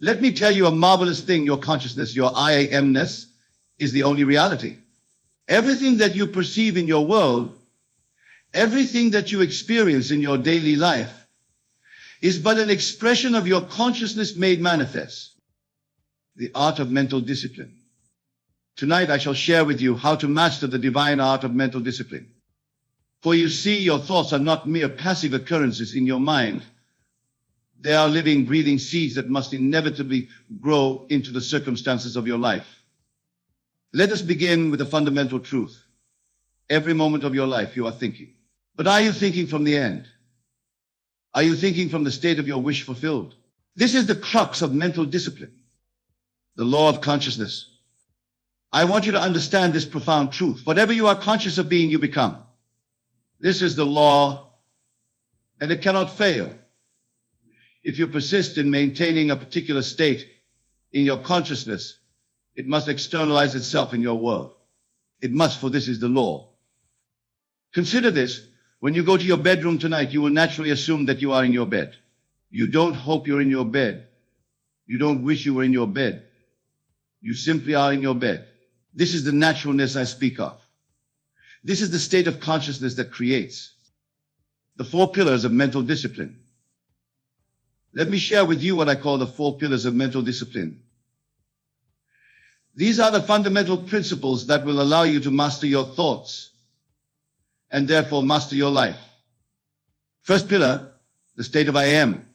Let me tell you a marvelous thing. Your consciousness, your I amness, is the only reality. Everything that you perceive in your world, everything that you experience in your daily life, is but an expression of your consciousness made manifest. The art of mental discipline. Tonight I shall share with you how to master the divine art of mental discipline. For you see, your thoughts are not mere passive occurrences in your mind. They are living, breathing seeds that must inevitably grow into the circumstances of your life. Let us begin with a fundamental truth. Every moment of your life you are thinking. But are you thinking from the end? Are you thinking from the state of your wish fulfilled? This is the crux of mental discipline, the law of consciousness. I want you to understand this profound truth. Whatever you are conscious of being, you become. This is the law, and it cannot fail. If you persist in maintaining a particular state in your consciousness, it must externalize itself in your world. It must, for this is the law. Consider this. When you go to your bedroom tonight, you will naturally assume that you are in your bed. You don't hope you're in your bed. You don't wish you were in your bed. You simply are in your bed. This is the naturalness I speak of. This is the state of consciousness that creates the 4 pillars of mental discipline. Let me share with you what I call the 4 pillars of mental discipline. These are the fundamental principles that will allow you to master your thoughts and therefore master your life. First pillar, the state of I am.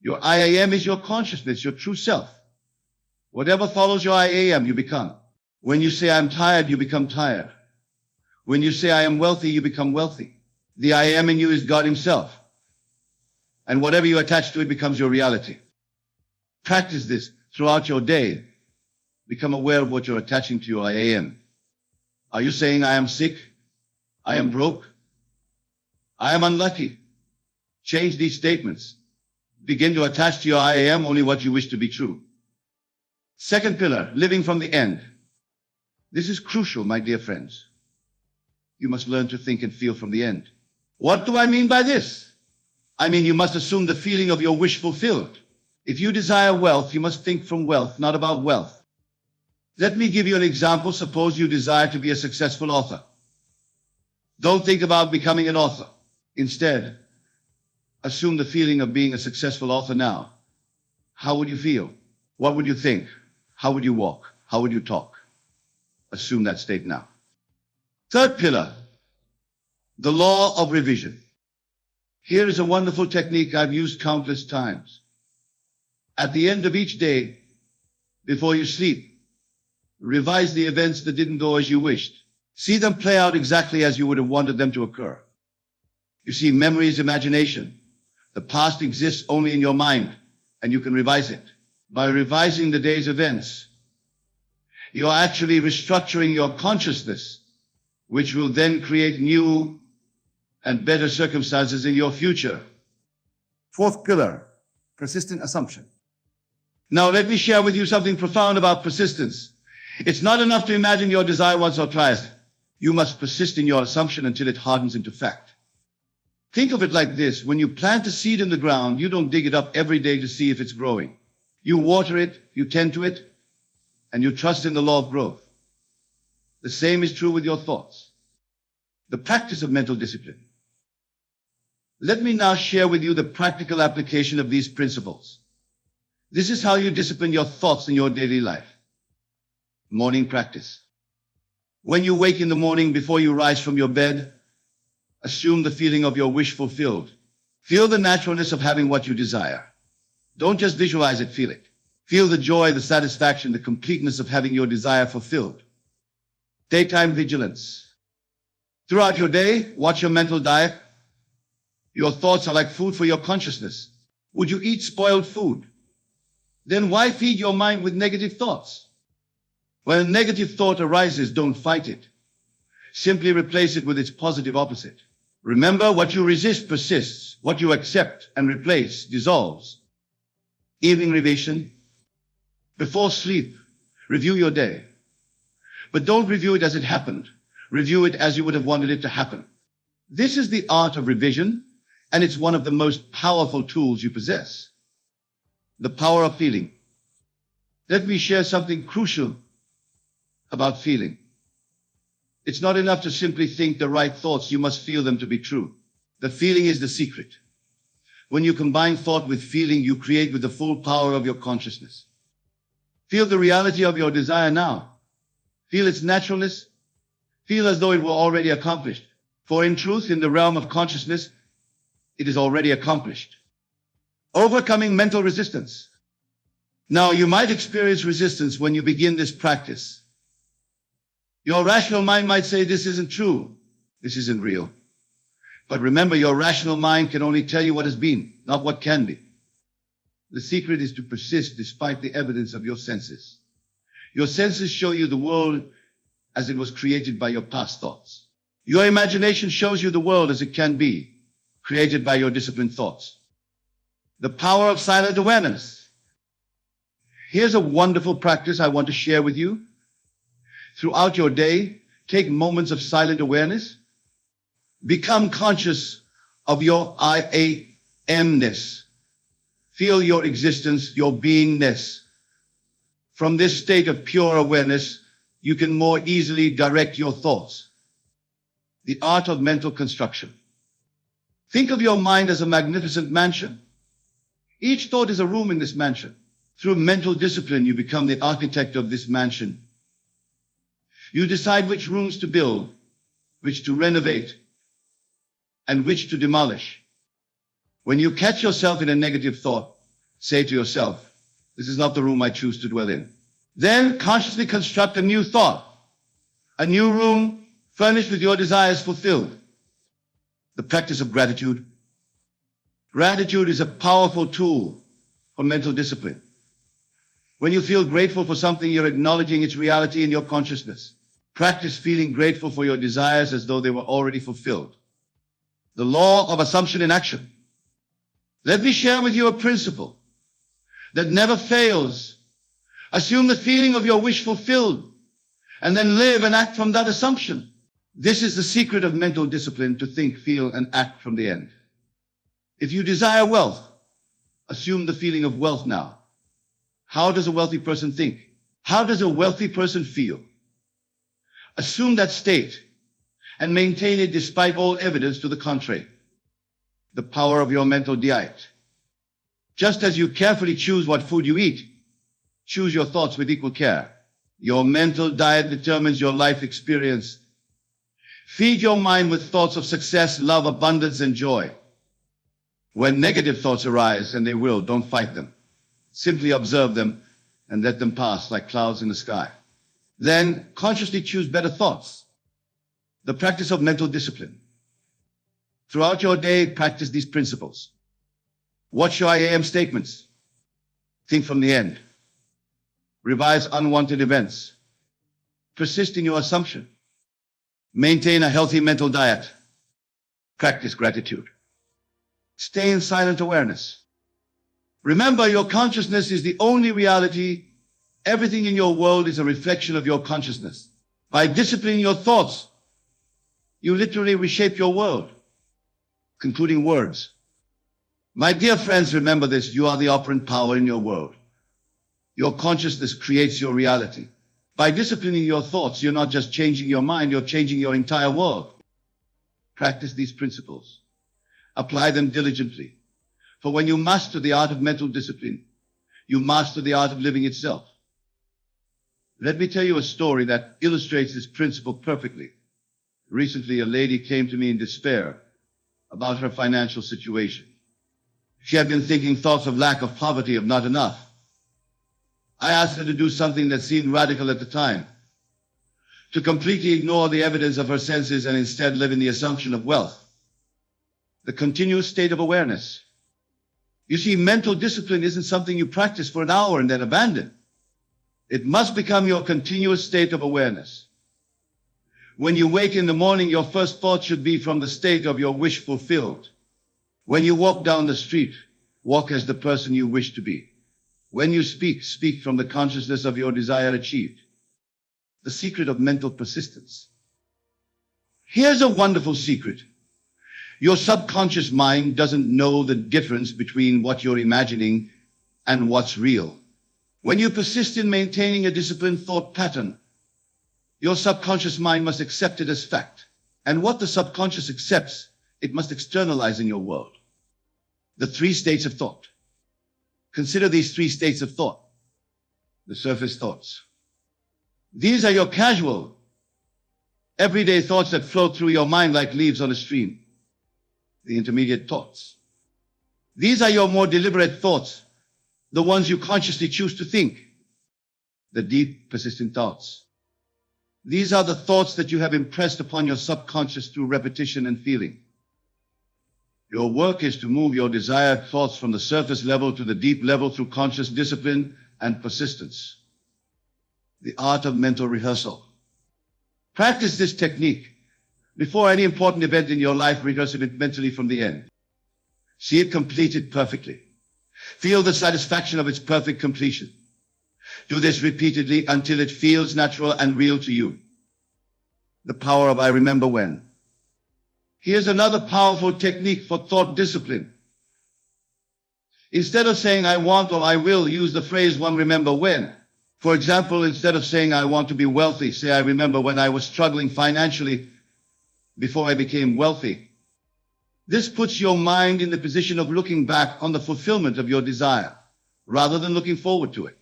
Your I am is your consciousness, your true self. Whatever follows your I am, you become. When you say I'm tired, you become tired. When you say I am wealthy, you become wealthy. The I am in you is God himself. And whatever you attach to it becomes your reality. Practice this throughout your day. Become aware of what you're attaching to your I am. Are you saying I am sick? I am broke? I am unlucky? Change these statements. Begin to attach to your I am only what you wish to be true. Second pillar, living from the end. This is crucial, my dear friends. You must learn to think and feel from the end. What do I mean by this? I mean, you must assume the feeling of your wish fulfilled. If you desire wealth, you must think from wealth, not about wealth. Let me give you an example. Suppose you desire to be a successful author. Don't think about becoming an author. Instead, assume the feeling of being a successful author now. How would you feel? What would you think? How would you walk? How would you talk? Assume that state now. Third pillar, the law of revision. Here is a wonderful technique I've used countless times. At the end of each day, before you sleep, revise the events that didn't go as you wished. See them play out exactly as you would have wanted them to occur. You see, memory is imagination. The past exists only in your mind, and you can revise it. By revising the day's events, you're actually restructuring your consciousness, which will then create new and better circumstances in your future. Fourth pillar, persistent assumption. Now let me share with you something profound about persistence. It's not enough to imagine your desire once or twice. You must persist in your assumption until it hardens into fact. Think of it like this. When you plant a seed in the ground, you don't dig it up every day to see if it's growing. You water it, you tend to it, and you trust in the law of growth. The same is true with your thoughts. The practice of mental discipline. Let me now share with you the practical application of these principles. This is how you discipline your thoughts in your daily life. Morning practice. When you wake in the morning, before you rise from your bed, assume the feeling of your wish fulfilled. Feel the naturalness of having what you desire. Don't just visualize it, feel it. Feel the joy, the satisfaction, the completeness of having your desire fulfilled. Daytime vigilance. Throughout your day, watch your mental diet. Your thoughts are like food for your consciousness. Would you eat spoiled food? Then why feed your mind with negative thoughts? When a negative thought arises, don't fight it. Simply replace it with its positive opposite. Remember, what you resist persists. What you accept and replace dissolves. Evening revision. Before sleep, review your day. But don't review it as it happened. Review it as you would have wanted it to happen. This is the art of revision, and it's one of the most powerful tools you possess. The power of feeling. Let me share something crucial about feeling. It's not enough to simply think the right thoughts, you must feel them to be true. The feeling is the secret. When you combine thought with feeling, you create with the full power of your consciousness. Feel the reality of your desire now. Feel its naturalness. Feel as though it were already accomplished. For in truth, in the realm of consciousness, it is already accomplished. Overcoming mental resistance. Now, you might experience resistance when you begin this practice. Your rational mind might say, this isn't true. This isn't real. But remember, your rational mind can only tell you what has been, not what can be. The secret is to persist despite the evidence of your senses. Your senses show you the world as it was created by your past thoughts. Your imagination shows you the world as it can be, created by your disciplined thoughts. The power of silent awareness. Here's a wonderful practice I want to share with you. Throughout your day, take moments of silent awareness. Become conscious of your I amness. Feel your existence, your beingness. From this state of pure awareness, you can more easily direct your thoughts. The art of mental construction. Think of your mind as a magnificent mansion. Each thought is a room in this mansion. Through mental discipline, you become the architect of this mansion. You decide which rooms to build, which to renovate, and which to demolish. When you catch yourself in a negative thought, say to yourself, this is not the room I choose to dwell in. Then consciously construct a new thought, a new room furnished with your desires fulfilled. The practice of gratitude. Gratitude is a powerful tool for mental discipline. When you feel grateful for something, you're acknowledging its reality in your consciousness. Practice feeling grateful for your desires as though they were already fulfilled. The law of assumption in action. Let me share with you a principle that never fails. Assume the feeling of your wish fulfilled, and then live and act from that assumption. This is the secret of mental discipline, to think, feel, and act from the end. If you desire wealth, assume the feeling of wealth now. How does a wealthy person think? How does a wealthy person feel? Assume that state and maintain it despite all evidence to the contrary. The power of your mental diet. Just as you carefully choose what food you eat, choose your thoughts with equal care. Your mental diet determines your life experience. Feed your mind with thoughts of success, love, abundance, and joy. When negative thoughts arise, and they will, don't fight them. Simply observe them and let them pass like clouds in the sky. Then consciously choose better thoughts. The practice of mental discipline. Throughout your day, practice these principles. Watch your I am statements. Think from the end. Revise unwanted events. Persist in your assumption. Maintain a healthy mental diet. Practice gratitude. Stay in silent awareness. Remember, your consciousness is the only reality. Everything in your world is a reflection of your consciousness. By disciplining your thoughts, you literally reshape your world. Concluding words. My dear friends, remember this. You are the operant power in your world. Your consciousness creates your reality. By disciplining your thoughts, you're not just changing your mind, you're changing your entire world. Practice these principles. Apply them diligently. For when you master the art of mental discipline, you master the art of living itself. Let me tell you a story that illustrates this principle perfectly. Recently, a lady came to me in despair about her financial situation. She had been thinking thoughts of lack, of poverty, of not enough. I asked her to do something that seemed radical at the time, to completely ignore the evidence of her senses and instead live in the assumption of wealth. The continuous state of awareness. You see, mental discipline isn't something you practice for an hour and then abandon. It must become your continuous state of awareness. When you wake in the morning, your first thought should be from the state of your wish fulfilled. When you walk down the street, walk as the person you wish to be. When you speak, speak from the consciousness of your desire achieved. The secret of mental persistence. Here's a wonderful secret. Your subconscious mind doesn't know the difference between what you're imagining and what's real. When you persist in maintaining a disciplined thought pattern, your subconscious mind must accept it as fact. And what the subconscious accepts, it must externalize in your world. The 3 states of thought. Consider these 3 states of thought. The surface thoughts. These are your casual, everyday thoughts that flow through your mind like leaves on a stream. The intermediate thoughts. These are your more deliberate thoughts, the ones you consciously choose to think. The deep, persistent thoughts. These are the thoughts that you have impressed upon your subconscious through repetition and feeling. Your work is to move your desired thoughts from the surface level to the deep level through conscious discipline and persistence. The art of mental rehearsal. Practice this technique. Before any important event in your life, rehearse it mentally from the end. See it completed perfectly. Feel the satisfaction of its perfect completion. Do this repeatedly until it feels natural and real to you. The power of I remember when. Here's another powerful technique for thought discipline. Instead of saying I want or I will, use the phrase one remember when. For example, instead of saying I want to be wealthy, say I remember when I was struggling financially before I became wealthy. This puts your mind in the position of looking back on the fulfillment of your desire, rather than looking forward to it.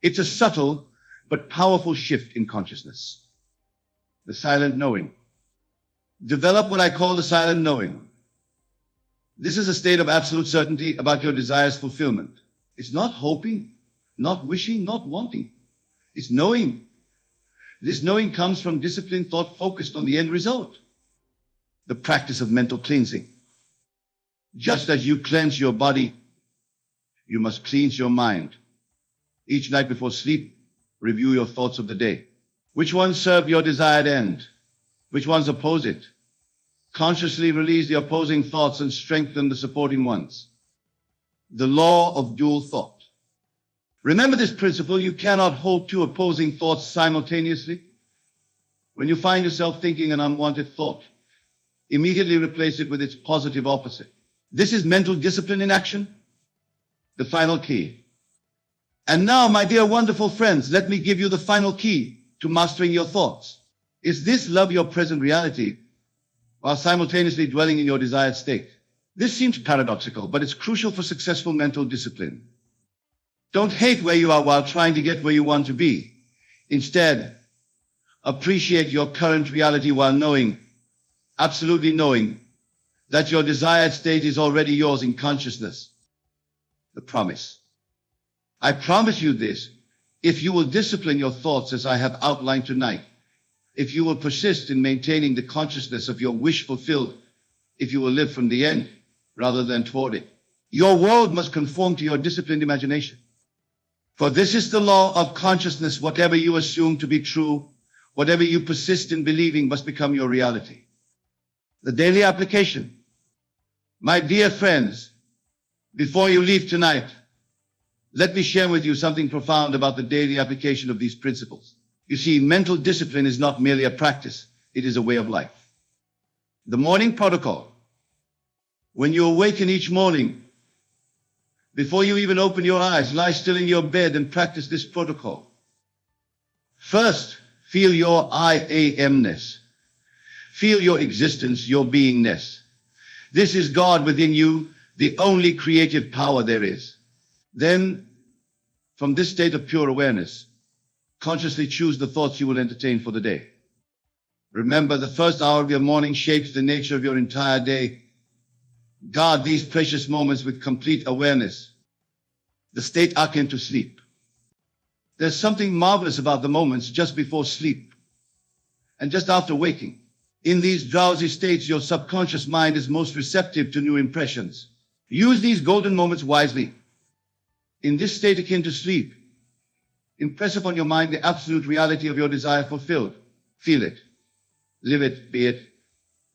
It's a subtle but powerful shift in consciousness. The silent knowing. Develop what I call the silent knowing. This is a state of absolute certainty about your desire's fulfillment. It's not hoping, not wishing, not wanting. It's knowing. This knowing comes from disciplined thought focused on the end result. The practice of mental cleansing. Just as you cleanse your body, you must cleanse your mind. Each night before sleep, review your thoughts of the day. Which ones serve your desired end? Which ones oppose it? Consciously release the opposing thoughts and strengthen the supporting ones. The law of dual thought. Remember this principle: you cannot hold 2 opposing thoughts simultaneously. When you find yourself thinking an unwanted thought, immediately replace it with its positive opposite. This is mental discipline in action. The final key. And now, my dear wonderful friends, let me give you the final key to mastering your thoughts. Is this: love your present reality while simultaneously dwelling in your desired state. This seems paradoxical, but it's crucial for successful mental discipline. Don't hate where you are while trying to get where you want to be. Instead, appreciate your current reality while knowing, absolutely knowing, that your desired state is already yours in consciousness. The promise. I promise you this: if you will discipline your thoughts as I have outlined tonight, if you will persist in maintaining the consciousness of your wish fulfilled, if you will live from the end rather than toward it, your world must conform to your disciplined imagination. For this is the law of consciousness: whatever you assume to be true, whatever you persist in believing, must become your reality. The daily application. My dear friends, before you leave tonight, let me share with you something profound about the daily application of these principles. You see, mental discipline is not merely a practice, it is a way of life. The morning protocol. When you awaken each morning, before you even open your eyes, lie still in your bed and practice this protocol. First, feel your I am-ness. Feel your existence, your beingness. This is God within you, the only creative power there is. Then, from this state of pure awareness, consciously choose the thoughts you will entertain for the day. Remember, the first hour of your morning shapes the nature of your entire day. Guard these precious moments with complete awareness, the state akin to sleep. There's something marvelous about the moments just before sleep and just after waking. In these drowsy states, your subconscious mind is most receptive to new impressions. Use these golden moments wisely. In this state akin to sleep, impress upon your mind the absolute reality of your desire fulfilled. Feel it. Live it, be it.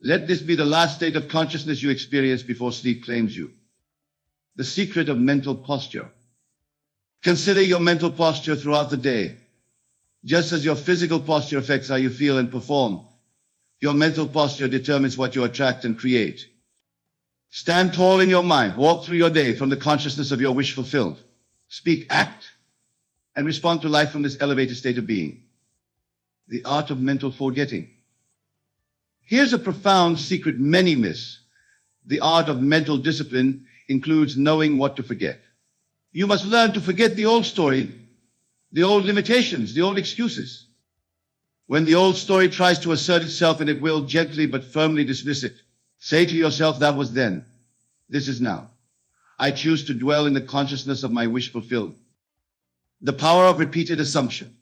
Let this be the last state of consciousness you experience before sleep claims you. The secret of mental posture. Consider your mental posture throughout the day. Just as your physical posture affects how you feel and perform, your mental posture determines what you attract and create. Stand tall in your mind. Walk through your day from the consciousness of your wish fulfilled. speak, act, and respond to life from this elevated state of being. The art of mental forgetting. Here's a profound secret many miss. The art of mental discipline includes knowing what to forget. You must learn to forget the old story, the old limitations, the old excuses. When the old story tries to assert itself, and it will, gently but firmly dismiss it. Say to yourself, that was then. This is now. I choose to dwell in the consciousness of my wish fulfilled. The power of repeated assumption.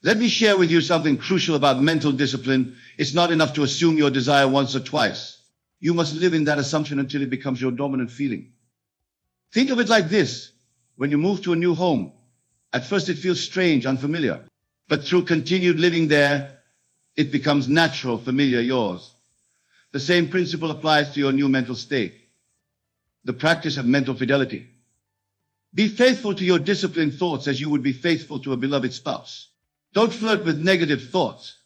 Let me share with you something crucial about mental discipline. It's not enough to assume your desire once or twice. You must live in that assumption until it becomes your dominant feeling. Think of it like this. When you move to a new home, at first it feels strange, unfamiliar. But through continued living there, it becomes natural, familiar, yours. The same principle applies to your new mental state. The practice of mental fidelity. Be faithful to your disciplined thoughts as you would be faithful to a beloved spouse. Don't flirt with negative thoughts.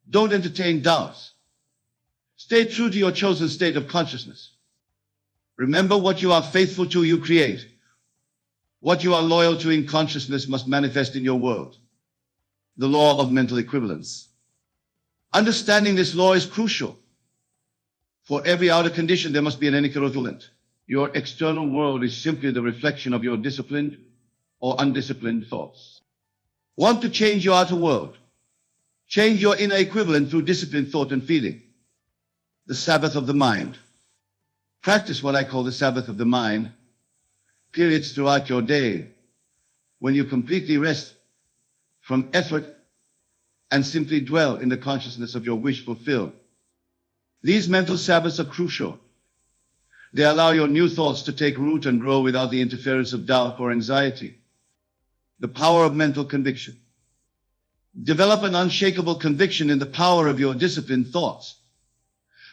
Don't entertain doubts. Stay true to your chosen state of consciousness. Remember, what you are faithful to, you create. What you are loyal to in consciousness must manifest in your world. The law of mental equivalence. Understanding this law is crucial. For every outer condition, there must be an inner equivalent. Your external world is simply the reflection of your disciplined or undisciplined thoughts. Want to change your outer world? Change your inner equivalent through disciplined thought and feeling. The Sabbath of the mind. Practice what I call the Sabbath of the mind. Periods throughout your day when you completely rest from effort and simply dwell in the consciousness of your wish fulfilled. These mental Sabbaths are crucial. They allow your new thoughts to take root and grow without the interference of doubt or anxiety. The power of mental conviction. Develop an unshakable conviction in the power of your disciplined thoughts.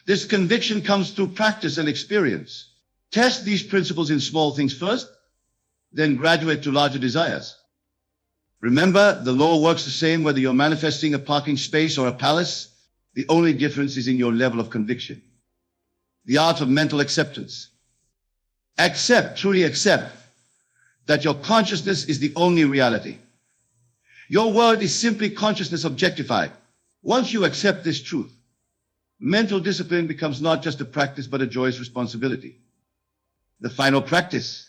This conviction comes through practice and experience. Test these principles in small things first, then graduate to larger desires. Remember, the law works the same whether you're manifesting a parking space or a palace. The only difference is in your level of conviction. The art of mental acceptance. Accept, truly accept, that your consciousness is the only reality. Your world is simply consciousness objectified. Once you accept this truth, mental discipline becomes not just a practice, but a joyous responsibility. The final practice.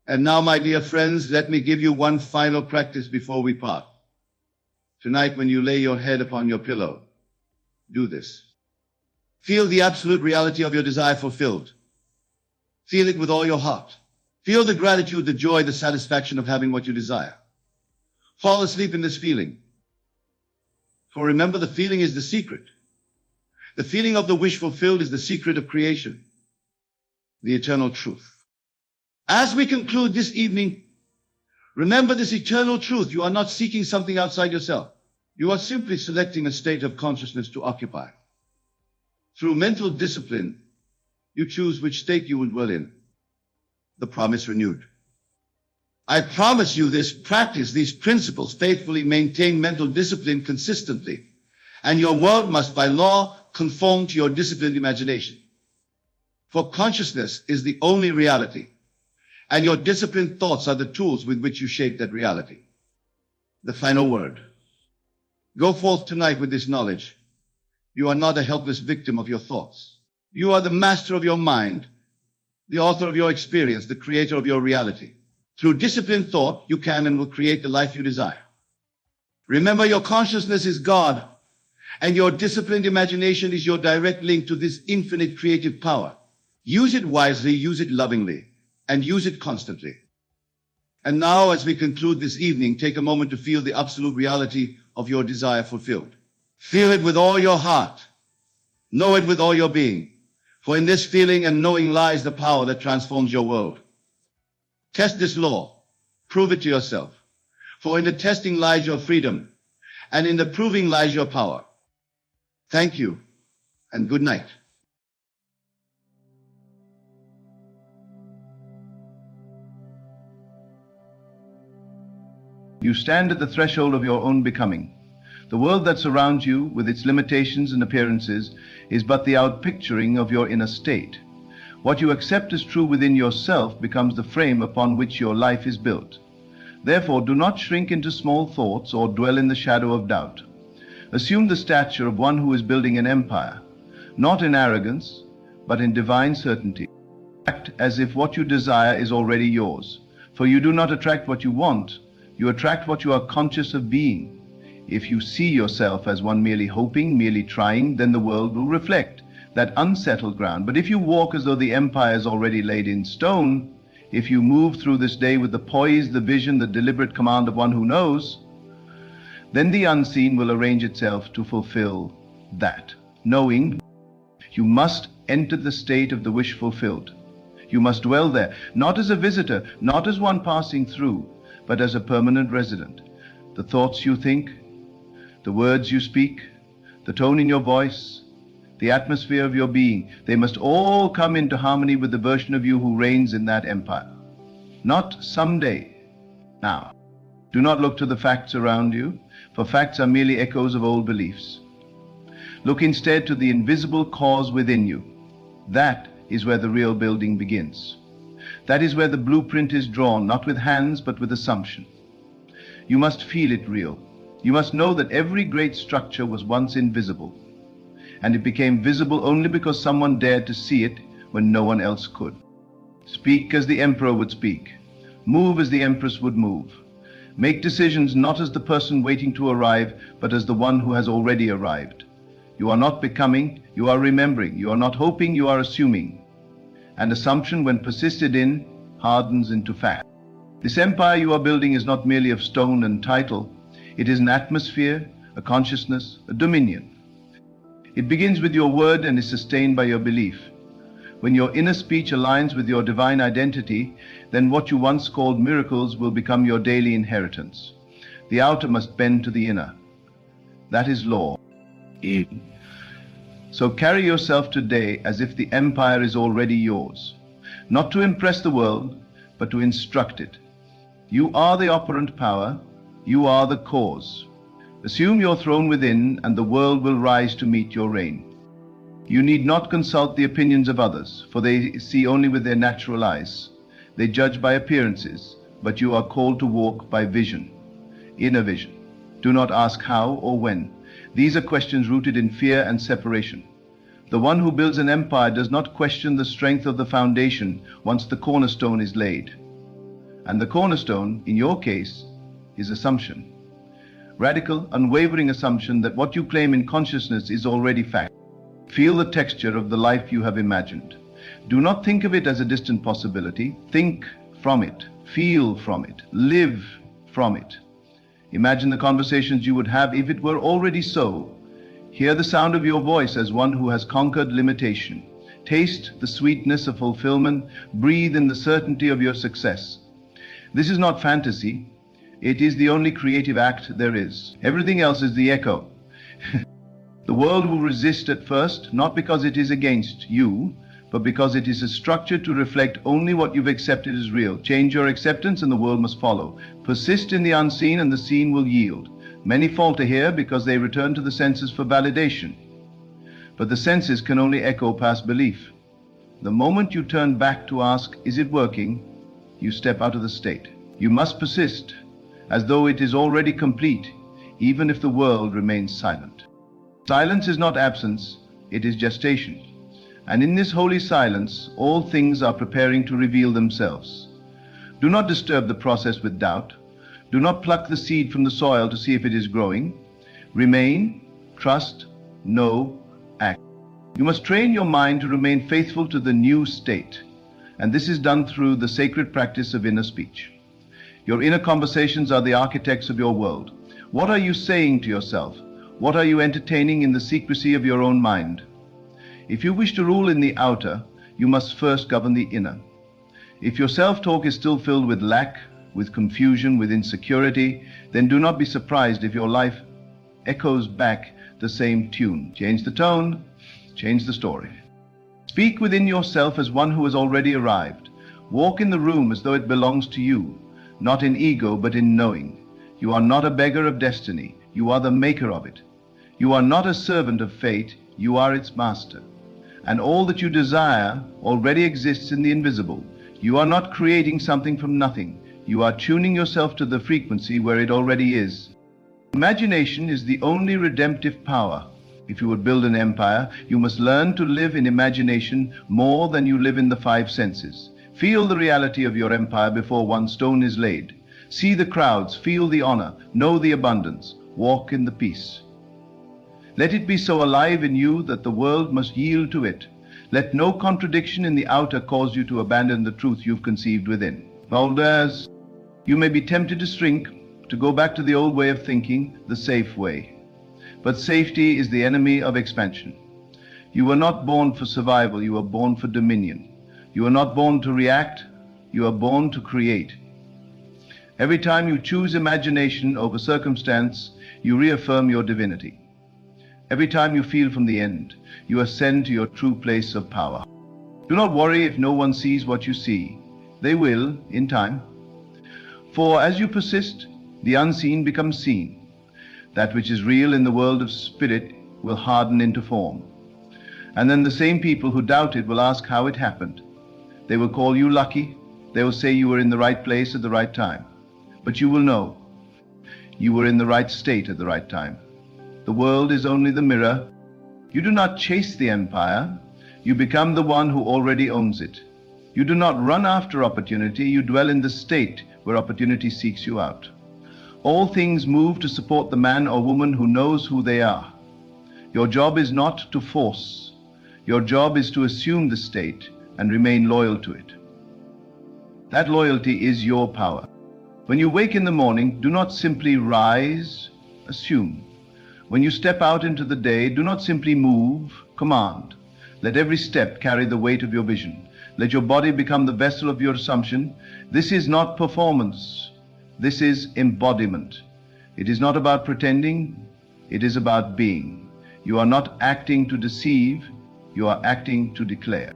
And now, my dear friends, let me give you one final practice before we part. Tonight, when you lay your head upon your pillow, do this. Feel the absolute reality of your desire fulfilled. Feel it with all your heart. Feel the gratitude, the joy, the satisfaction of having what you desire. Fall asleep in this feeling. For remember, the feeling is the secret. The feeling of the wish fulfilled is the secret of creation, the eternal truth. As we conclude this evening, remember this eternal truth. You are not seeking something outside yourself. You are simply selecting a state of consciousness to occupy. Through mental discipline, you choose which state you will dwell in. The promise renewed. I promise you this, practice these principles faithfully, maintain mental discipline consistently, and your world must by law conform to your disciplined imagination. For consciousness is the only reality, and your disciplined thoughts are the tools with which you shape that reality. The final word. Go forth tonight with this knowledge. You are not a helpless victim of your thoughts. You are the master of your mind, the author of your experience, the creator of your reality. Through disciplined thought, you can and will create the life you desire. Remember, your consciousness is God, and your disciplined imagination is your direct link to this infinite creative power. Use it wisely, use it lovingly, and use it constantly. And now, as we conclude this evening, take a moment to feel the absolute reality of your desire fulfilled. Feel it with all your heart. Know it with all your being. For in this feeling and knowing lies the power that transforms your world. Test this law. Prove it to yourself. For in the testing lies your freedom, and in the proving lies your power. Thank you, and good night. You stand at the threshold of your own becoming. The world that surrounds you, with its limitations and appearances, is but the outpicturing of your inner state. What you accept as true within yourself becomes the frame upon which your life is built. Therefore, do not shrink into small thoughts or dwell in the shadow of doubt. Assume the stature of one who is building an empire, not in arrogance, but in divine certainty. Act as if what you desire is already yours, for you do not attract what you want, you attract what you are conscious of being. If you see yourself as one merely hoping, merely trying, then the world will reflect that unsettled ground. But if you walk as though the empire is already laid in stone, if you move through this day with the poise, the vision, the deliberate command of one who knows, then the unseen will arrange itself to fulfill that. Knowing, you must enter the state of the wish fulfilled. You must dwell there, not as a visitor, not as one passing through, but as a permanent resident. The thoughts you think, the words you speak, the tone in your voice, the atmosphere of your being, they must all come into harmony with the version of you who reigns in that empire. Not someday, now. Do not look to the facts around you, for facts are merely echoes of old beliefs. Look instead to the invisible cause within you. That is where the real building begins. That is where the blueprint is drawn, not with hands, but with assumption. You must feel it real. You must know that every great structure was once invisible, and it became visible only because someone dared to see it when no one else could. Speak as the emperor would speak. Move as the empress would move. Make decisions not as the person waiting to arrive, but as the one who has already arrived. You are not becoming, you are remembering. You are not hoping, you are assuming. And assumption, when persisted in, hardens into fact. This empire you are building is not merely of stone and title. It is an atmosphere, a consciousness, a dominion. It begins with your word and is sustained by your belief. When your inner speech aligns with your divine identity, then what you once called miracles will become your daily inheritance. The outer must bend to the inner. That is law. So carry yourself today as if the empire is already yours, not to impress the world, but to instruct it. You are the operant power, you are the cause. Assume your throne within, and the world will rise to meet your reign. You need not consult the opinions of others, for they see only with their natural eyes. They judge by appearances, but you are called to walk by vision, inner vision. Do not ask how or when. These are questions rooted in fear and separation. The one who builds an empire does not question the strength of the foundation once the cornerstone is laid. And the cornerstone, in your case, is assumption. Radical, unwavering assumption that what you claim in consciousness is already fact. Feel the texture of the life you have imagined. Do not think of it as a distant possibility. Think from it, feel from it, live from it. Imagine the conversations you would have if it were already so. Hear the sound of your voice as one who has conquered limitation. Taste the sweetness of fulfillment. Breathe in the certainty of your success. This is not fantasy. It is the only creative act there is. Everything else is the echo. The world will resist at first, not because it is against you, but because it is a structure to reflect only what you've accepted as real. Change your acceptance and the world must follow. Persist in the unseen and the seen will yield. Many falter here because they return to the senses for validation. But the senses can only echo past belief. The moment you turn back to ask, is it working? You step out of the state. You must persist, as though it is already complete, even if the world remains silent. Silence is not absence, it is gestation. And in this holy silence, all things are preparing to reveal themselves. Do not disturb the process with doubt. Do not pluck the seed from the soil to see if it is growing. Remain, trust, know, act. You must train your mind to remain faithful to the new state. And this is done through the sacred practice of inner speech. Your inner conversations are the architects of your world. What are you saying to yourself? What are you entertaining in the secrecy of your own mind? If you wish to rule in the outer, you must first govern the inner. If your self-talk is still filled with lack, with confusion, with insecurity, then do not be surprised if your life echoes back the same tune. Change the tone, change the story. Speak within yourself as one who has already arrived. Walk in the room as though it belongs to you, not in ego, but in knowing. You are not a beggar of destiny. You are the maker of it. You are not a servant of fate. You are its master. and all that you desire already exists in the invisible. You are not creating something from nothing. You are tuning yourself to the frequency where it already is. Imagination is the only redemptive power. If you would build an empire, you must learn to live in imagination more than you live in the five senses. Feel the reality of your empire before one stone is laid. See the crowds, feel the honor, know the abundance, walk in the peace. Let it be so alive in you that the world must yield to it. Let no contradiction in the outer cause you to abandon the truth you've conceived within. Elders, you may be tempted to shrink, to go back to the old way of thinking, the safe way. But safety is the enemy of expansion. You were not born for survival, you were born for dominion. You are not born to react, you are born to create. Every time you choose imagination over circumstance, you reaffirm your divinity. Every time you feel from the end, you ascend to your true place of power. Do not worry if no one sees what you see. They will, in time. For as you persist, the unseen becomes seen. That which is real in the world of spirit will harden into form. And then the same people who doubted will ask how it happened. They will call you lucky. They will say you were in the right place at the right time. But you will know you were in the right state at the right time. The world is only the mirror. You do not chase the empire. You become the one who already owns it. You do not run after opportunity. You dwell in the state where opportunity seeks you out. All things move to support the man or woman who knows who they are. Your job is not to force. Your job is to assume the state and remain loyal to it. That loyalty is your power. When you wake in the morning, do not simply rise, assume. When you step out into the day, do not simply move, command. Let every step carry the weight of your vision. Let your body become the vessel of your assumption. This is not performance. This is embodiment. It is not about pretending. It is about being. You are not acting to deceive. You are acting to declare.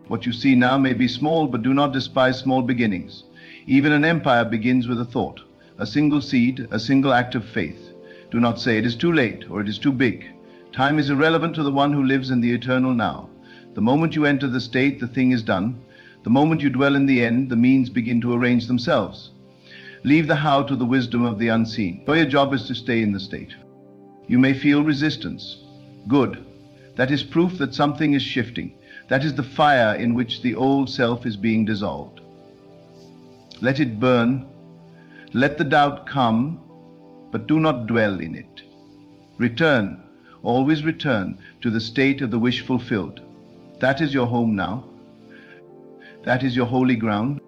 What you see now may be small, but do not despise small beginnings. Even an empire begins with a thought, a single seed, a single act of faith. Do not say it is too late or it is too big. Time is irrelevant to the one who lives in the eternal now. The moment you enter the state, the thing is done. The moment you dwell in the end, the means begin to arrange themselves. Leave the how to the wisdom of the unseen. For your job is to stay in the state. You may feel resistance. Good. That is proof that something is shifting. That is the fire in which the old self is being dissolved. Let it burn. Let the doubt come, but do not dwell in it. Return, always return to the state of the wish fulfilled. That is your home now. That is your holy ground.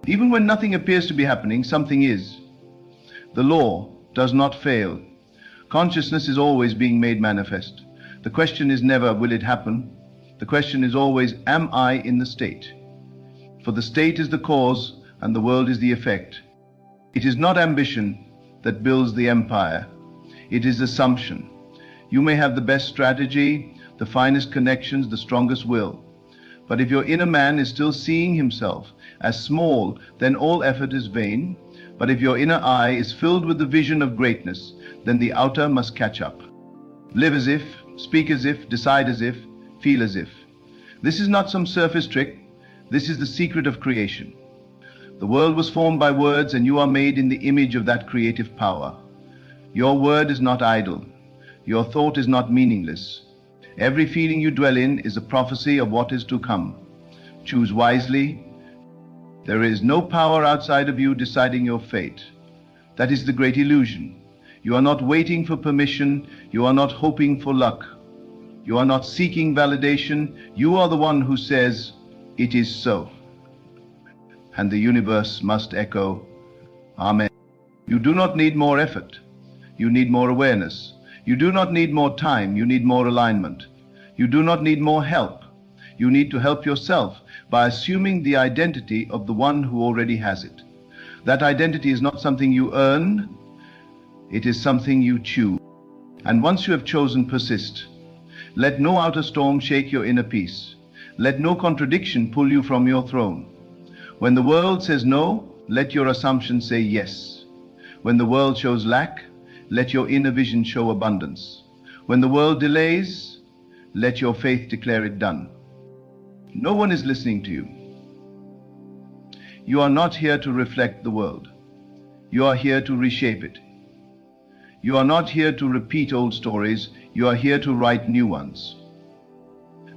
Even when nothing appears to be happening, something is. The law does not fail. Consciousness is always being made manifest. The question is never, will it happen? The question is always, am I in the state? For the state is the cause and the world is the effect. It is not ambition that builds the empire. It is assumption. You may have the best strategy, the finest connections, the strongest will. But if your inner man is still seeing himself as small, then all effort is vain. But if your inner eye is filled with the vision of greatness, then the outer must catch up. Live as if, speak as if, decide as if, feel as if. This is not some surface trick. This is the secret of creation. The world was formed by words, and you are made in the image of that creative power. Your word is not idle. Your thought is not meaningless. Every feeling you dwell in is a prophecy of what is to come. Choose wisely. There is no power outside of you deciding your fate. That is the great illusion. You are not waiting for permission. You are not hoping for luck. You are not seeking validation. You are the one who says, it is so. And the universe must echo, Amen. You do not need more effort. You need more awareness. You do not need more time. You need more alignment. You do not need more help. You need to help yourself by assuming the identity of the one who already has it. That identity is not something you earn. It is something you choose. And once you have chosen, persist. Let no outer storm shake your inner peace. Let no contradiction pull you from your throne. When the world says no, let your assumption say yes. When the world shows lack, let your inner vision show abundance. When the world delays, let your faith declare it done. No one is listening to you. You are not here to reflect the world. You are here to reshape it. You are not here to repeat old stories. You are here to write new ones.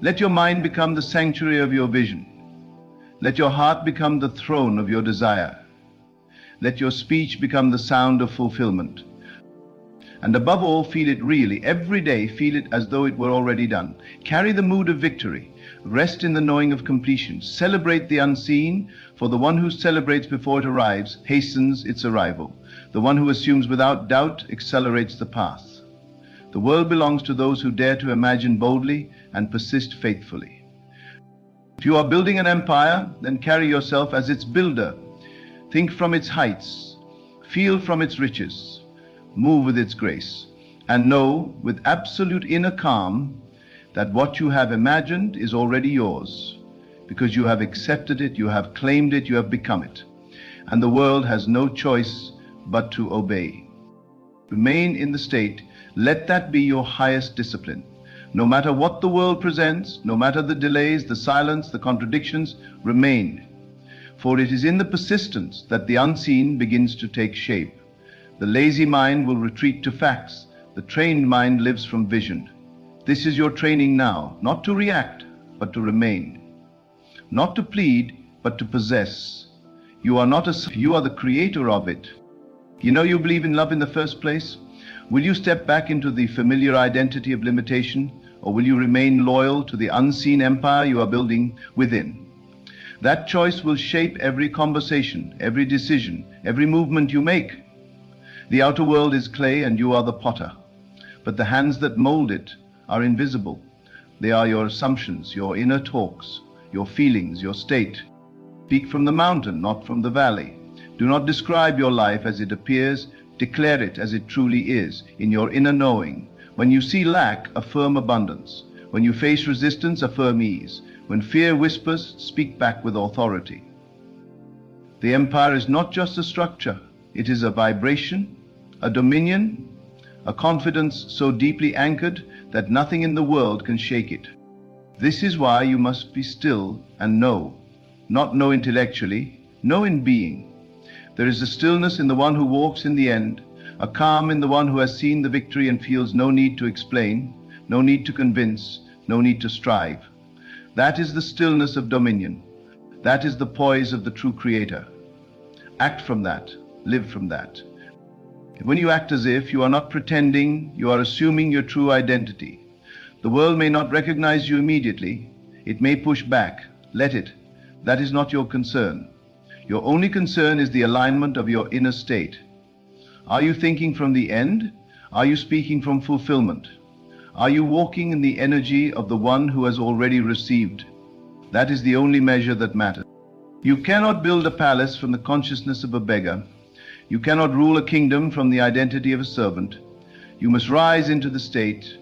Let your mind become the sanctuary of your vision. Let your heart become the throne of your desire. Let your speech become the sound of fulfillment. And above all, feel it really. Every day, feel it as though it were already done. Carry the mood of victory. Rest in the knowing of completion. Celebrate the unseen, for the one who celebrates before it arrives hastens its arrival. The one who assumes without doubt accelerates the path. The world belongs to those who dare to imagine boldly and persist faithfully. If you are building an empire, then carry yourself as its builder. Think from its heights. Feel from its riches. Move with its grace. And know with absolute inner calm that what you have imagined is already yours, because you have accepted it, you have claimed it, you have become it. And the world has no choice but to obey. Remain in the state. Let that be your highest discipline. No matter what the world presents, no matter the delays, the silence, the contradictions, remain. For it is in the persistence that the unseen begins to take shape. The lazy mind will retreat to facts. The trained mind lives from vision. This is your training now, not to react, but to remain. Not to plead, but to possess. You are you are the creator of it. You know you believe in love in the first place? Will you step back into the familiar identity of limitation, or will you remain loyal to the unseen empire you are building within? That choice will shape every conversation, every decision, every movement you make. The outer world is clay and you are the potter, but the hands that mold it are invisible. They are your assumptions, your inner talks, your feelings, your state. Speak from the mountain, not from the valley. Do not describe your life as it appears. Declare it as it truly is, in your inner knowing. When you see lack, affirm abundance. When you face resistance, affirm ease. When fear whispers, speak back with authority. The empire is not just a structure. It is a vibration, a dominion, a confidence so deeply anchored that nothing in the world can shake it. This is why you must be still and know. Not know intellectually, know in being. There is a stillness in the one who walks in the end, a calm in the one who has seen the victory and feels no need to explain, no need to convince, no need to strive. That is the stillness of dominion. That is the poise of the true creator. Act from that. Live from that. When you act as if, you are not pretending, you are assuming your true identity. The world may not recognize you immediately. It may push back. Let it. That is not your concern. Your only concern is the alignment of your inner state. Are you thinking from the end? Are you speaking from fulfillment? Are you walking in the energy of the one who has already received? That is the only measure that matters. You cannot build a palace from the consciousness of a beggar. You cannot rule a kingdom from the identity of a servant. You must rise into the state,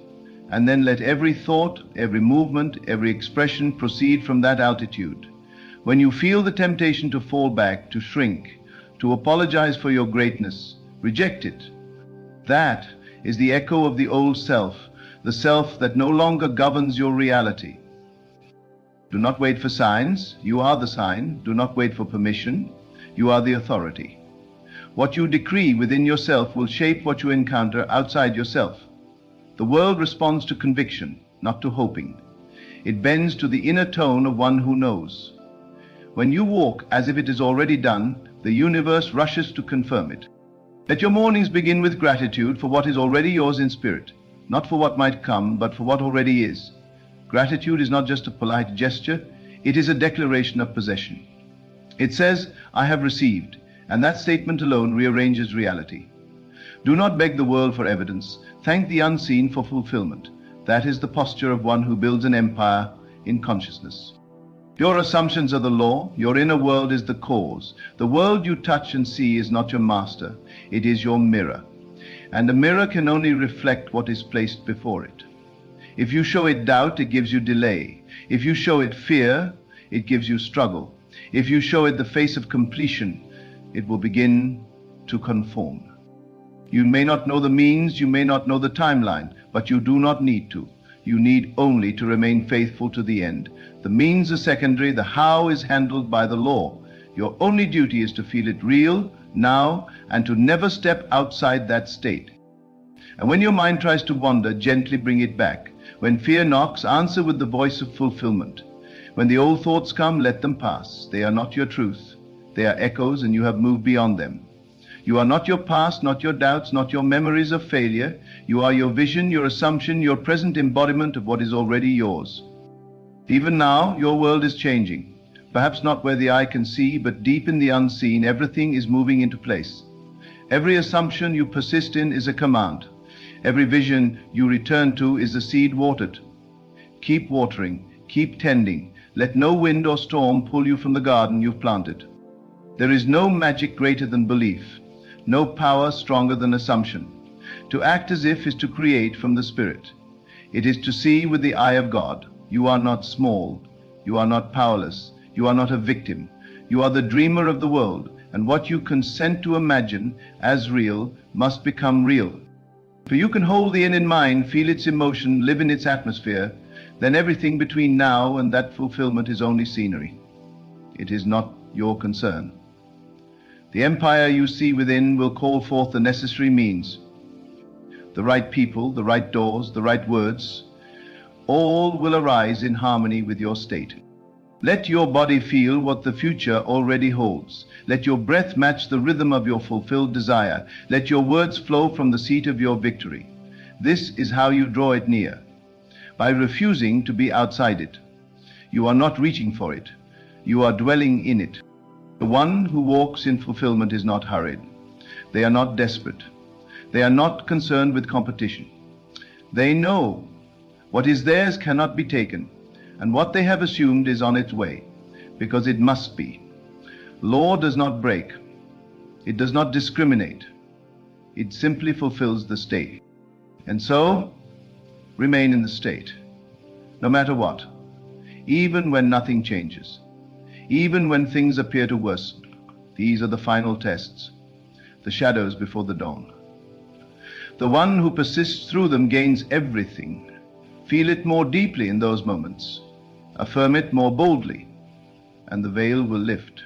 and then let every thought, every movement, every expression proceed from that altitude. When you feel the temptation to fall back, to shrink, to apologize for your greatness, reject it. That is the echo of the old self, the self that no longer governs your reality. Do not wait for signs. You are the sign. Do not wait for permission. You are the authority. What you decree within yourself will shape what you encounter outside yourself. The world responds to conviction, not to hoping. It bends to the inner tone of one who knows. When you walk as if it is already done, the universe rushes to confirm it. Let your mornings begin with gratitude for what is already yours in spirit, not for what might come, but for what already is. Gratitude is not just a polite gesture, it is a declaration of possession. It says, I have received, and that statement alone rearranges reality. Do not beg the world for evidence. Thank the unseen for fulfillment. That is the posture of one who builds an empire in consciousness. Your assumptions are the law. Your inner world is the cause. The world you touch and see is not your master. It is your mirror. And a mirror can only reflect what is placed before it. If you show it doubt, it gives you delay. If you show it fear, it gives you struggle. If you show it the face of completion, it will begin to conform. You may not know the means, you may not know the timeline, but you do not need to. You need only to remain faithful to the end. The means are secondary, the how is handled by the law. Your only duty is to feel it real, now, and to never step outside that state. And when your mind tries to wander, gently bring it back. When fear knocks, answer with the voice of fulfillment. When the old thoughts come, let them pass. They are not your truth. They are echoes, and you have moved beyond them. You are not your past, not your doubts, not your memories of failure. You are your vision, your assumption, your present embodiment of what is already yours. Even now, your world is changing. Perhaps not where the eye can see, but deep in the unseen, everything is moving into place. Every assumption you persist in is a command. Every vision you return to is a seed watered. Keep watering, keep tending. Let no wind or storm pull you from the garden you've planted. There is no magic greater than belief, no power stronger than assumption. To act as if is to create from the Spirit. It is to see with the eye of God. You are not small. You are not powerless. You are not a victim. You are the dreamer of the world, and what you consent to imagine as real must become real. For you can hold the end in mind, feel its emotion, live in its atmosphere, then everything between now and that fulfillment is only scenery. It is not your concern. The empire you see within will call forth the necessary means. The right people, the right doors, the right words, all will arise in harmony with your state. Let your body feel what the future already holds. Let your breath match the rhythm of your fulfilled desire. Let your words flow from the seat of your victory. This is how you draw it near, by refusing to be outside it. You are not reaching for it. You are dwelling in it. The one who walks in fulfillment is not hurried. They are not desperate. They are not concerned with competition. They know what is theirs cannot be taken, and what they have assumed is on its way, because it must be. Law does not break. It does not discriminate. It simply fulfills the state. And so, remain in the state, no matter what, even when nothing changes, even when things appear to worsen. These are the final tests, the shadows before the dawn. The one who persists through them gains everything. Feel it more deeply in those moments. Affirm it more boldly, and the veil will lift.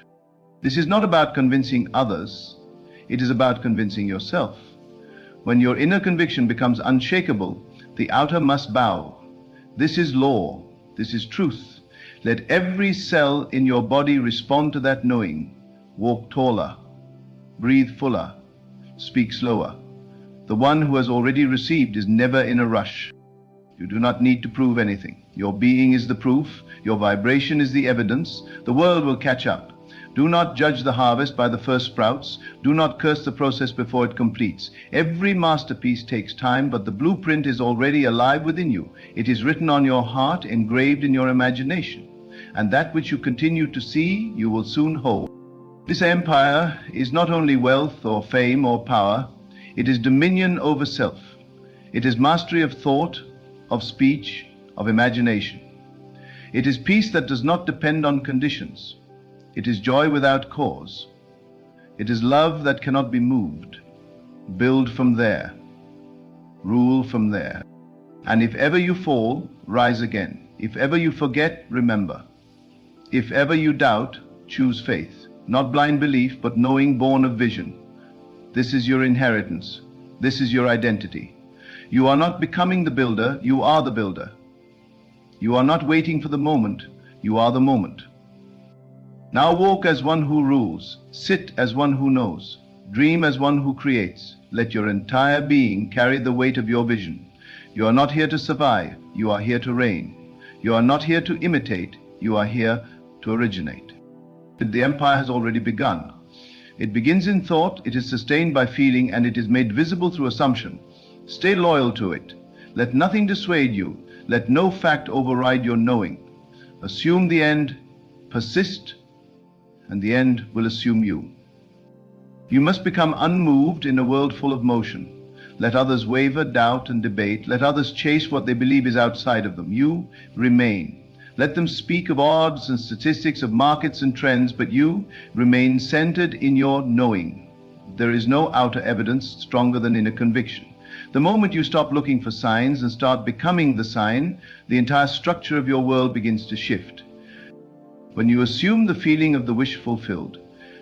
This is not about convincing others. It is about convincing yourself. When your inner conviction becomes unshakable, the outer must bow. This is law. This is truth. Let every cell in your body respond to that knowing. Walk taller. Breathe fuller. Speak slower. The one who has already received is never in a rush. You do not need to prove anything. Your being is the proof. Your vibration is the evidence. The world will catch up. Do not judge the harvest by the first sprouts. Do not curse the process before it completes. Every masterpiece takes time, but the blueprint is already alive within you. It is written on your heart, engraved in your imagination. And that which you continue to see, you will soon hold. This empire is not only wealth or fame or power. It is dominion over self. It is mastery of thought, of speech, of imagination. It is peace that does not depend on conditions. It is joy without cause. It is love that cannot be moved. Build from there. Rule from there. And if ever you fall, rise again. If ever you forget, remember. If ever you doubt, choose faith. Not blind belief, but knowing born of vision. This is your inheritance. This is your identity. You are not becoming the builder, you are the builder. You are not waiting for the moment, you are the moment. Now walk as one who rules, sit as one who knows, dream as one who creates. Let your entire being carry the weight of your vision. You are not here to survive, you are here to reign. You are not here to imitate, you are here to originate. The empire has already begun. It begins in thought, it is sustained by feeling, and it is made visible through assumption. Stay loyal to it. Let nothing dissuade you. Let no fact override your knowing. Assume the end, persist, and the end will assume you. You must become unmoved in a world full of motion. Let others waver, doubt, and debate. Let others chase what they believe is outside of them. You remain. Let them speak of odds and statistics, of markets and trends, but you remain centered in your knowing. There is no outer evidence stronger than inner conviction. The moment you stop looking for signs and start becoming the sign, the entire structure of your world begins to shift. When you assume the feeling of the wish fulfilled,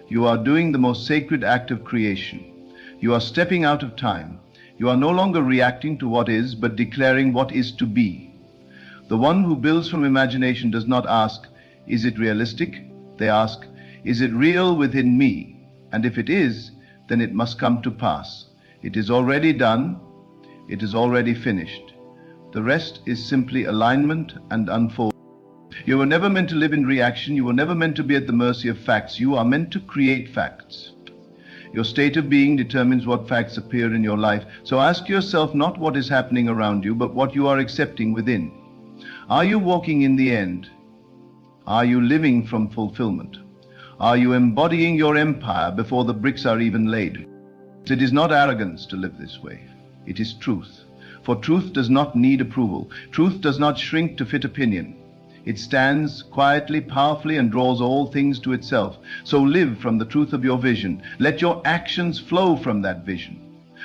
you are doing the most sacred act of creation. You are stepping out of time. You are no longer reacting to what is, but declaring what is to be. The one who builds from imagination does not ask, is it realistic? They ask, is it real within me? And if it is, then it must come to pass. It is already done. It is already finished. The rest is simply alignment and unfolding. You were never meant to live in reaction. You were never meant to be at the mercy of facts. You are meant to create facts. Your state of being determines what facts appear in your life. So ask yourself not what is happening around you, but what you are accepting within. Are you walking in the end? Are you living from fulfillment? Are you embodying your empire before the bricks are even laid? It is not arrogance to live this way. It is truth. For truth does not need approval. Truth does not shrink to fit opinion. It stands quietly, powerfully, and draws all things to itself. So live from the truth of your vision. Let your actions flow from that vision.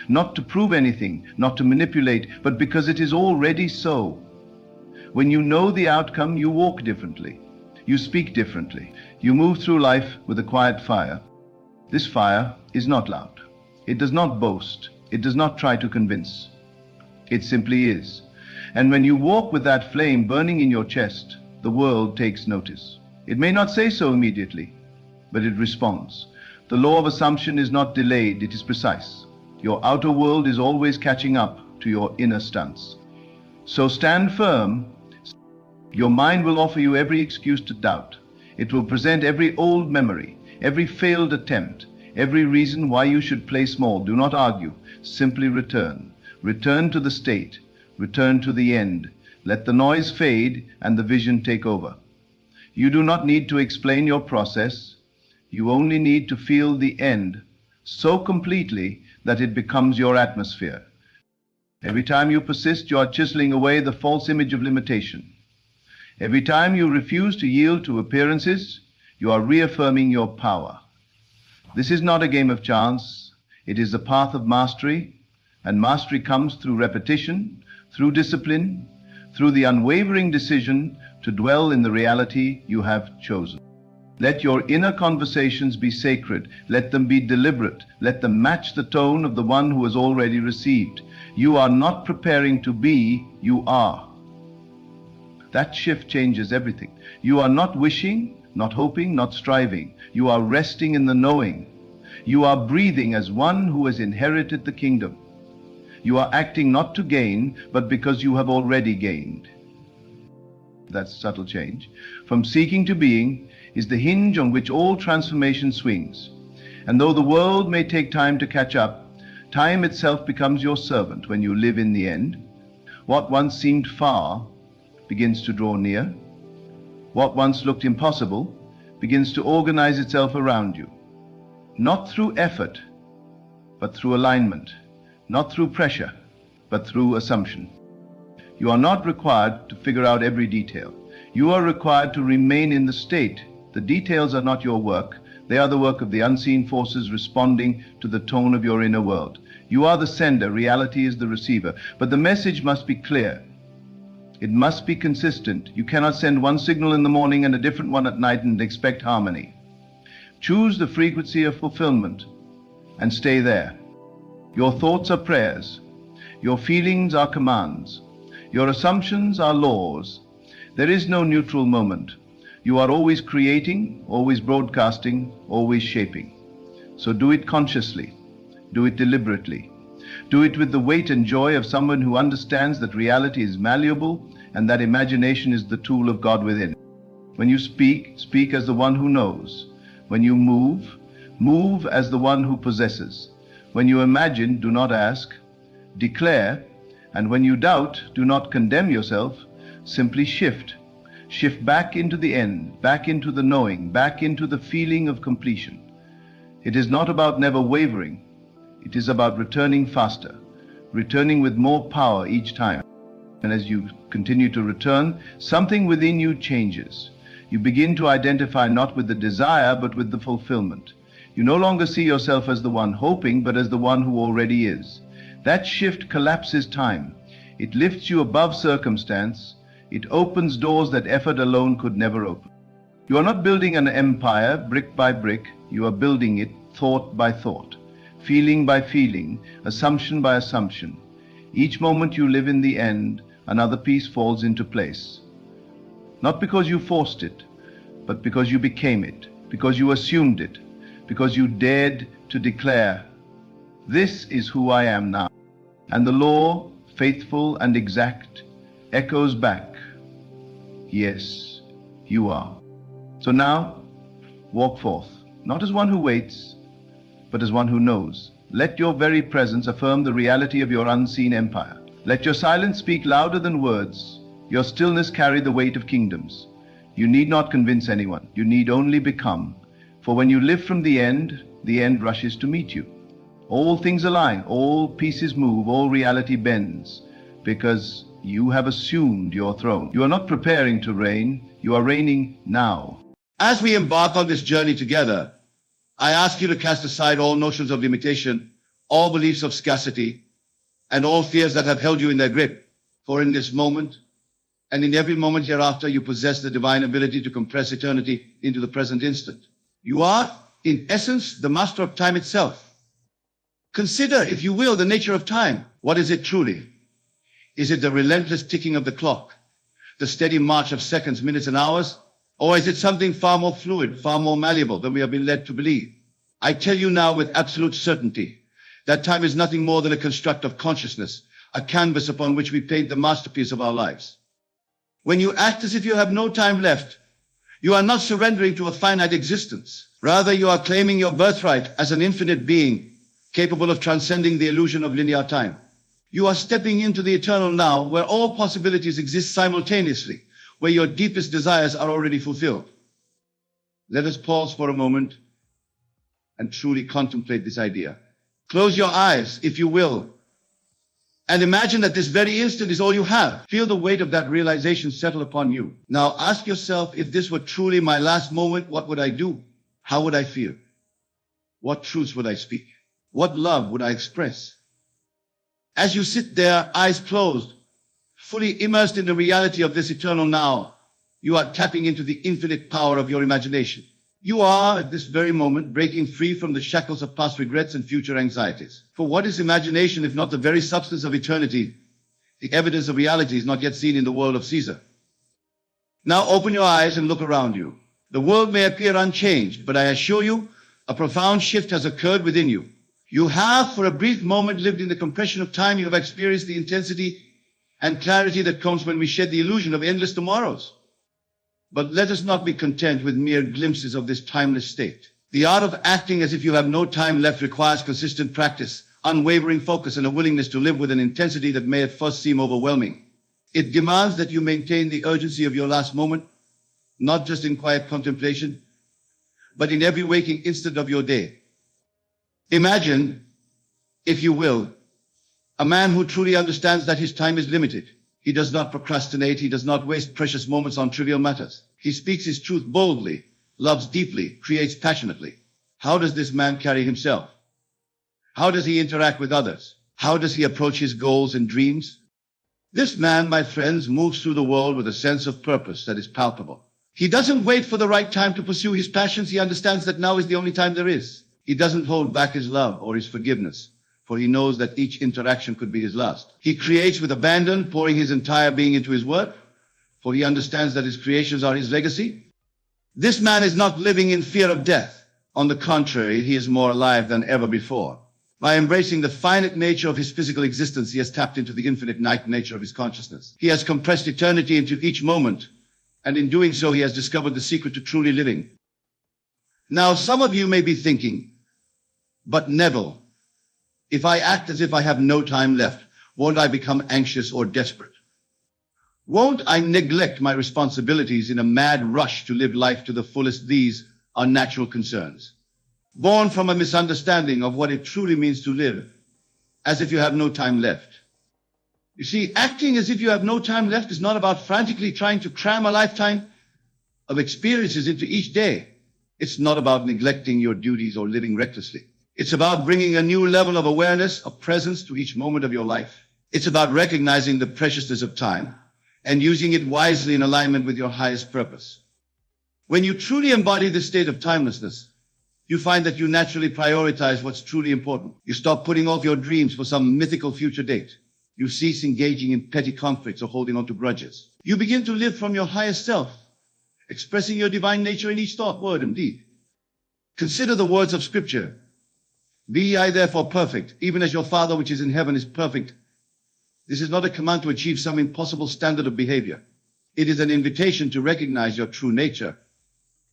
Not to prove anything, not to manipulate, but because it is already so. When you know the outcome, you walk differently. You speak differently. You move through life with a quiet fire. This fire is not loud. It does not boast. It does not try to convince. It simply is. And when you walk with that flame burning in your chest, the world takes notice. It may not say so immediately, but it responds. The law of assumption is not delayed, it is precise. Your outer world is always catching up to your inner stance. So stand firm. Your mind will offer you every excuse to doubt. It will present every old memory, every failed attempt, every reason why you should play small. Do not argue, simply return. Return to the state, return to the end. Let the noise fade and the vision take over. You do not need to explain your process. You only need to feel the end so completely that it becomes your atmosphere. Every time you persist, you are chiseling away the false image of limitation. Every time you refuse to yield to appearances, you are reaffirming your power. This is not a game of chance. It is the path of mastery, and mastery comes through repetition, through discipline, through the unwavering decision to dwell in the reality you have chosen. Let your inner conversations be sacred. Let them be deliberate. Let them match the tone of the one who has already received. You are not preparing to be, you are. That shift changes everything. You are not wishing, not hoping, not striving. You are resting in the knowing. You are breathing as one who has inherited the kingdom. You are acting not to gain, but because you have already gained. That's subtle change. From seeking to being is the hinge on which all transformation swings. And though the world may take time to catch up, time itself becomes your servant when you live in the end. What once seemed far begins to draw near. What once looked impossible begins to organize itself around you. Not through effort, but through alignment. Not through pressure, but through assumption. You are not required to figure out every detail. You are required to remain in the state. The details are not your work. They are the work of the unseen forces responding to the tone of your inner world. You are the sender, reality is the receiver. But the message must be clear. It must be consistent. You cannot send one signal in the morning and a different one at night and expect harmony. Choose the frequency of fulfillment and stay there. Your thoughts are prayers. Your feelings are commands. Your assumptions are laws. There is no neutral moment. You are always creating, always broadcasting, always shaping. So do it consciously. Do it deliberately. Do it with the weight and joy of someone who understands that reality is malleable and that imagination is the tool of God within. When you speak, speak as the one who knows. When you move, move as the one who possesses. When you imagine, do not ask. Declare, and when you doubt, do not condemn yourself. Simply shift. Shift back into the end, back into the knowing, back into the feeling of completion. It is not about never wavering. It is about returning faster, returning with more power each time. And as you continue to return, something within you changes. You begin to identify not with the desire, but with the fulfillment. You no longer see yourself as the one hoping, but as the one who already is. That shift collapses time. It lifts you above circumstance. It opens doors that effort alone could never open. You are not building an empire brick by brick. You are building it thought by thought, feeling by feeling, assumption by assumption. Each moment you live in the end, another piece falls into place. Not because you forced it, but because you became it, because you assumed it, because you dared to declare, "This is who I am now." And the law, faithful and exact, echoes back, "Yes, you are." So now, walk forth, not as one who waits, but as one who knows. Let your very presence affirm the reality of your unseen empire. Let your silence speak louder than words. Your stillness carry the weight of kingdoms. You need not convince anyone. You need only become. For when you live from the end rushes to meet you. All things align, all pieces move, all reality bends, because you have assumed your throne. You are not preparing to reign, you are reigning now. As we embark on this journey together, I ask you to cast aside all notions of limitation, all beliefs of scarcity, and all fears that have held you in their grip. For in this moment, and in every moment hereafter, you possess the divine ability to compress eternity into the present instant. You are, in essence, the master of time itself. Consider, if you will, the nature of time. What is it truly? Is it the relentless ticking of the clock, the steady march of seconds, minutes, and hours? Or is it something far more fluid, far more malleable than we have been led to believe? I tell you now with absolute certainty that time is nothing more than a construct of consciousness, a canvas upon which we paint the masterpiece of our lives. When you act as if you have no time left, you are not surrendering to a finite existence. Rather, you are claiming your birthright as an infinite being, capable of transcending the illusion of linear time. You are stepping into the eternal now, where all possibilities exist simultaneously, where your deepest desires are already fulfilled. Let us pause for a moment and truly contemplate this idea. Close your eyes, if you will, and imagine that this very instant is all you have. Feel the weight of that realization settle upon you. Now ask yourself, if this were truly my last moment, what would I do? How would I feel? What truths would I speak? What love would I express? As you sit there, eyes closed, fully immersed in the reality of this eternal now, you are tapping into the infinite power of your imagination. You are, at this very moment, breaking free from the shackles of past regrets and future anxieties. For what is imagination if not the very substance of eternity, the evidence of reality is not yet seen in the world of Caesar? Now open your eyes and look around you. The world may appear unchanged, but I assure you, a profound shift has occurred within you. You have, for a brief moment, lived in the compression of time. You have experienced the intensity and clarity that comes when we shed the illusion of endless tomorrows. But let us not be content with mere glimpses of this timeless state. The art of acting as if you have no time left requires consistent practice, unwavering focus, and a willingness to live with an intensity that may at first seem overwhelming. It demands that you maintain the urgency of your last moment, not just in quiet contemplation, but in every waking instant of your day. Imagine, if you will, a man who truly understands that his time is limited. He does not procrastinate. He does not waste precious moments on trivial matters. He speaks his truth boldly, loves deeply, creates passionately. How does this man carry himself? How does he interact with others? How does he approach his goals and dreams? This man, my friends, moves through the world with a sense of purpose that is palpable. He doesn't wait for the right time to pursue his passions. He understands that now is the only time there is. He doesn't hold back his love or his forgiveness, for he knows that each interaction could be his last. He creates with abandon, pouring his entire being into his work, for he understands that his creations are his legacy. This man is not living in fear of death. On the contrary, he is more alive than ever before. By embracing the finite nature of his physical existence, he has tapped into the infinite nature of his consciousness. He has compressed eternity into each moment, and in doing so, he has discovered the secret to truly living. Now, some of you may be thinking, but Neville, if I act as if I have no time left, won't I become anxious or desperate? Won't I neglect my responsibilities in a mad rush to live life to the fullest? These are natural concerns, born from a misunderstanding of what it truly means to live, as if you have no time left. You see, acting as if you have no time left is not about frantically trying to cram a lifetime of experiences into each day. It's not about neglecting your duties or living recklessly. It's about bringing a new level of awareness, of presence to each moment of your life. It's about recognizing the preciousness of time and using it wisely in alignment with your highest purpose. When you truly embody this state of timelessness, you find that you naturally prioritize what's truly important. You stop putting off your dreams for some mythical future date. You cease engaging in petty conflicts or holding on to grudges. You begin to live from your highest self, expressing your divine nature in each thought, word, and deed. Consider the words of Scripture. Be ye therefore perfect, even as your Father which is in heaven is perfect. This is not a command to achieve some impossible standard of behavior. It is an invitation to recognize your true nature,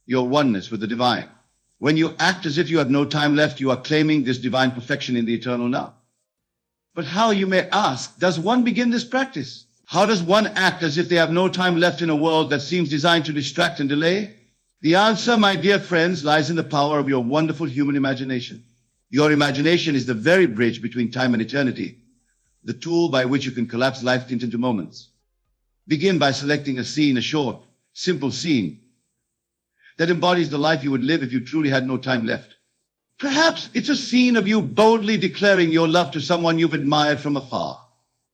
your oneness with the divine. When you act as if you have no time left, you are claiming this divine perfection in the eternal now. But how, you may ask, does one begin this practice? How does one act as if they have no time left in a world that seems designed to distract and delay? The answer, my dear friends, lies in the power of your wonderful human imagination. Your imagination is the very bridge between time and eternity, the tool by which you can collapse life into moments. Begin by selecting a scene, a short, simple scene that embodies the life you would live if you truly had no time left. Perhaps it's a scene of you boldly declaring your love to someone you've admired from afar.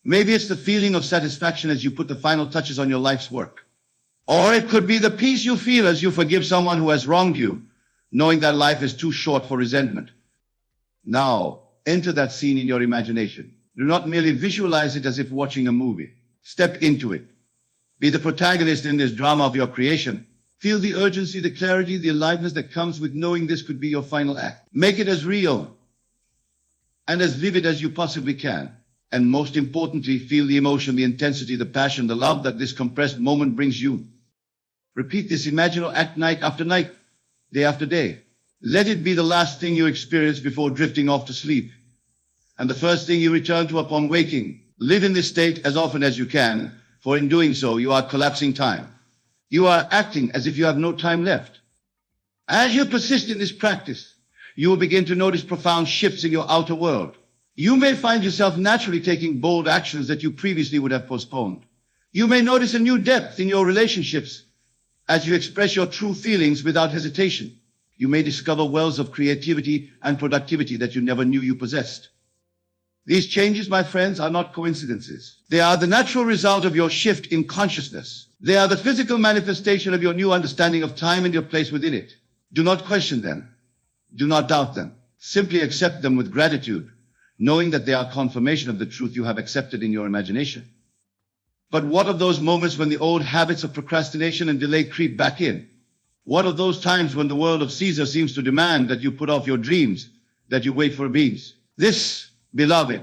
Maybe it's the feeling of satisfaction as you put the final touches on your life's work. Or it could be the peace you feel as you forgive someone who has wronged you, knowing that life is too short for resentment. Now, enter that scene in your imagination. Do not merely visualize it as if watching a movie. Step into it. Be the protagonist in this drama of your creation. Feel the urgency, the clarity, the aliveness that comes with knowing this could be your final act. Make it as real and as vivid as you possibly can. And most importantly, feel the emotion, the intensity, the passion, the love that this compressed moment brings you. Repeat this imaginal act night after night, day after day. Let it be the last thing you experience before drifting off to sleep, and the first thing you return to upon waking. Live in this state as often as you can, for in doing so, you are collapsing time. You are acting as if you have no time left. As you persist in this practice, you will begin to notice profound shifts in your outer world. You may find yourself naturally taking bold actions that you previously would have postponed. You may notice a new depth in your relationships as you express your true feelings without hesitation. You may discover wells of creativity and productivity that you never knew you possessed. These changes, my friends, are not coincidences. They are the natural result of your shift in consciousness. They are the physical manifestation of your new understanding of time and your place within it. Do not question them. Do not doubt them. Simply accept them with gratitude, knowing that they are confirmation of the truth you have accepted in your imagination. But what of those moments when the old habits of procrastination and delay creep back in? What of those times when the world of Caesar seems to demand that you put off your dreams, that you wait for bees? This, beloved,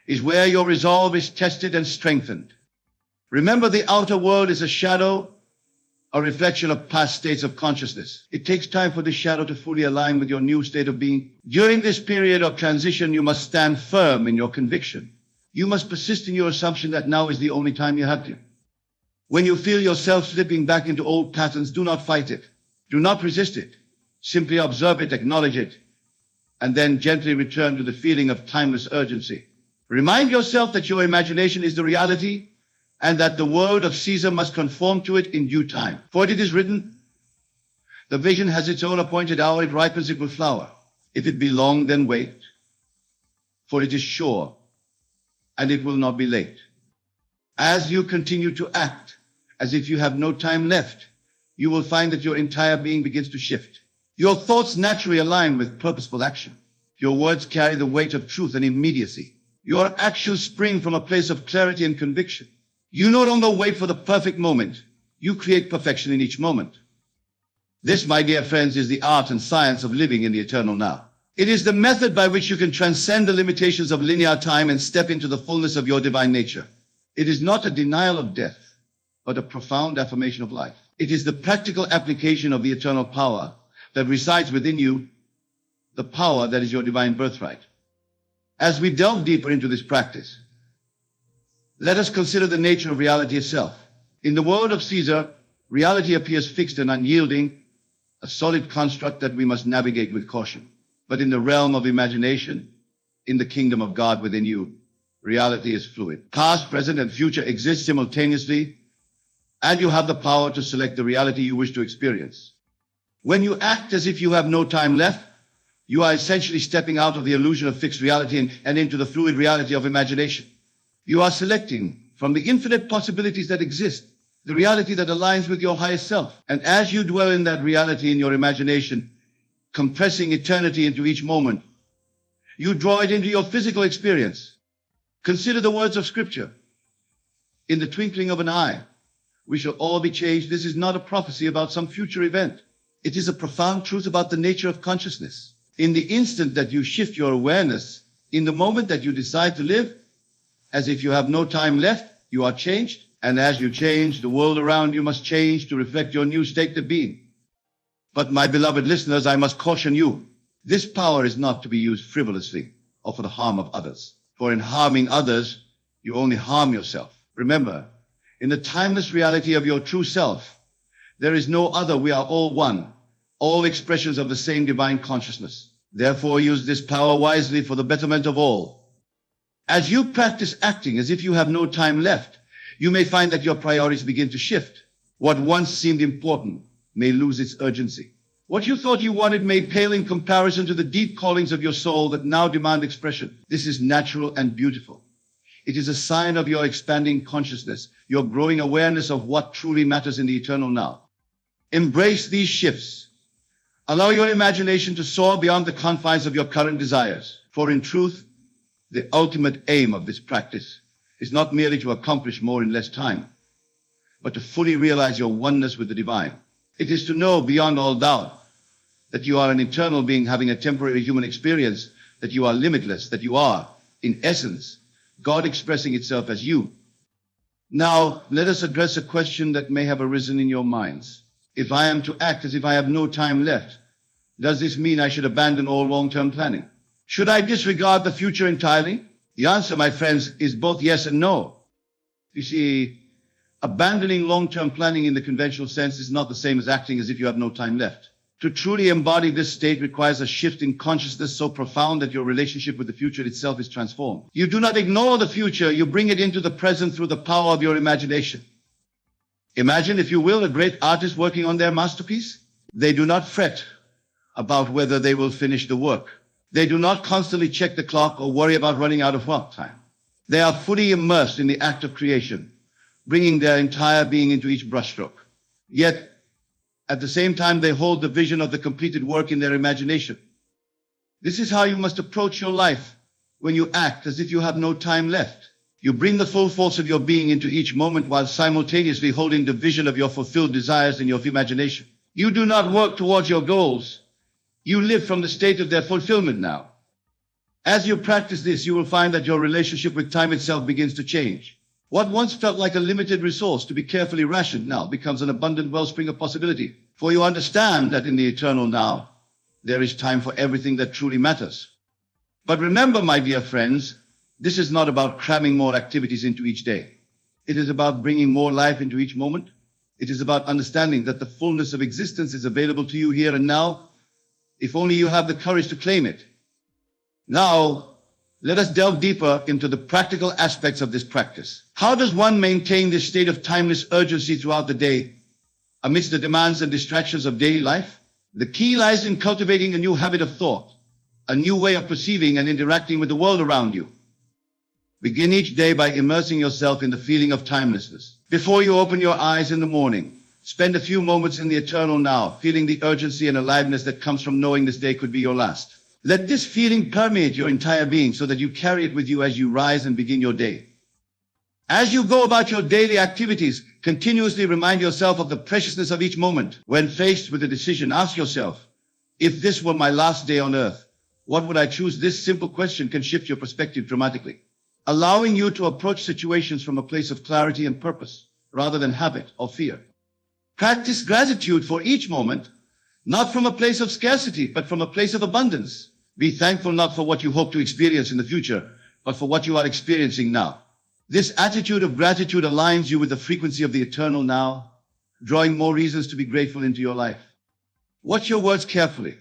is where your resolve is tested and strengthened. Remember, the outer world is a shadow, a reflection of past states of consciousness. It takes time for this shadow to fully align with your new state of being. During this period of transition, you must stand firm in your conviction. You must persist in your assumption that now is the only time you have to. When you feel yourself slipping back into old patterns, do not fight it. Do not resist it. Simply observe it, acknowledge it, and then gently return to the feeling of timeless urgency. Remind yourself that your imagination is the reality, and that the word of Caesar must conform to it in due time. For it is written, the vision has its own appointed hour, it ripens, it will flower. If it be long, then wait, for it is sure, and it will not be late. As you continue to act as if you have no time left, you will find that your entire being begins to shift. Your thoughts naturally align with purposeful action. Your words carry the weight of truth and immediacy. Your actions spring from a place of clarity and conviction. You no longer wait for the perfect moment. You create perfection in each moment. This, my dear friends, is the art and science of living in the eternal now. It is the method by which you can transcend the limitations of linear time and step into the fullness of your divine nature. It is not a denial of death, but a profound affirmation of life. It is the practical application of the eternal power that resides within you, the power that is your divine birthright. As we delve deeper into this practice, let us consider the nature of reality itself. In the world of Caesar, reality appears fixed and unyielding, a solid construct that we must navigate with caution. But in the realm of imagination, in the kingdom of God within you, reality is fluid. Past, present, and future exist simultaneously, and you have the power to select the reality you wish to experience. When you act as if you have no time left, You are essentially stepping out of the illusion of fixed reality and into the fluid reality of imagination. You are selecting from the infinite possibilities that exist, the reality that aligns with your highest self. And as you dwell in that reality in your imagination, compressing eternity into each moment, you draw it into your physical experience. Consider the words of Scripture. In the twinkling of an eye, we shall all be changed. This is not a prophecy about some future event. It is a profound truth about the nature of consciousness. In the instant that you shift your awareness, in the moment that you decide to live, as if you have no time left, you are changed. And as you change, the world around you must change to reflect your new state of being. But my beloved listeners, I must caution you. This power is not to be used frivolously or for the harm of others. For in harming others, you only harm yourself. Remember, in the timeless reality of your true self, there is no other. We are all one, all expressions of the same divine consciousness. Therefore, use this power wisely for the betterment of all. As you practice acting as if you have no time left, you may find that your priorities begin to shift. What once seemed important may lose its urgency. What you thought you wanted may pale in comparison to the deep callings of your soul that now demand expression. This is natural and beautiful. It is a sign of your expanding consciousness, your growing awareness of what truly matters in the eternal now. Embrace these shifts. Allow your imagination to soar beyond the confines of your current desires. For in truth, the ultimate aim of this practice is not merely to accomplish more in less time, but to fully realize your oneness with the divine. It is to know beyond all doubt that you are an eternal being having a temporary human experience, that you are limitless, that you are, in essence, God expressing itself as you. Now, let us address a question that may have arisen in your minds. If I am to act as if I have no time left, does this mean I should abandon all long-term planning? Should I disregard the future entirely? The answer, my friends, is both yes and no. You see, abandoning long-term planning in the conventional sense is not the same as acting as if you have no time left. To truly embody this state requires a shift in consciousness so profound that your relationship with the future itself is transformed. You do not ignore the future, you bring it into the present through the power of your imagination. Imagine, if you will, a great artist working on their masterpiece. They do not fret about whether they will finish the work. They do not constantly check the clock or worry about running out of work time. They are fully immersed in the act of creation, bringing their entire being into each brushstroke. Yet, at the same time, they hold the vision of the completed work in their imagination. This is how you must approach your life when you act as if you have no time left. You bring the full force of your being into each moment while simultaneously holding the vision of your fulfilled desires in your imagination. You do not work towards your goals. You live from the state of their fulfillment now. As you practice this, you will find that your relationship with time itself begins to change. What once felt like a limited resource to be carefully rationed now becomes an abundant wellspring of possibility. For you understand that in the eternal now, there is time for everything that truly matters. But remember, my dear friends, this is not about cramming more activities into each day. It is about bringing more life into each moment. It is about understanding that the fullness of existence is available to you here and now, if only you have the courage to claim it. Now, let us delve deeper into the practical aspects of this practice. How does one maintain this state of timeless urgency throughout the day, amidst the demands and distractions of daily life? The key lies in cultivating a new habit of thought, a new way of perceiving and interacting with the world around you. Begin each day by immersing yourself in the feeling of timelessness. Before you open your eyes in the morning, spend a few moments in the eternal now, feeling the urgency and aliveness that comes from knowing this day could be your last. Let this feeling permeate your entire being so that you carry it with you as you rise and begin your day. As you go about your daily activities, continuously remind yourself of the preciousness of each moment. When faced with a decision, ask yourself, if this were my last day on earth, what would I choose? This simple question can shift your perspective dramatically, allowing you to approach situations from a place of clarity and purpose, rather than habit or fear. Practice gratitude for each moment, not from a place of scarcity, but from a place of abundance. Be thankful not for what you hope to experience in the future, but for what you are experiencing now. This attitude of gratitude aligns you with the frequency of the eternal now, drawing more reasons to be grateful into your life. Watch your words carefully,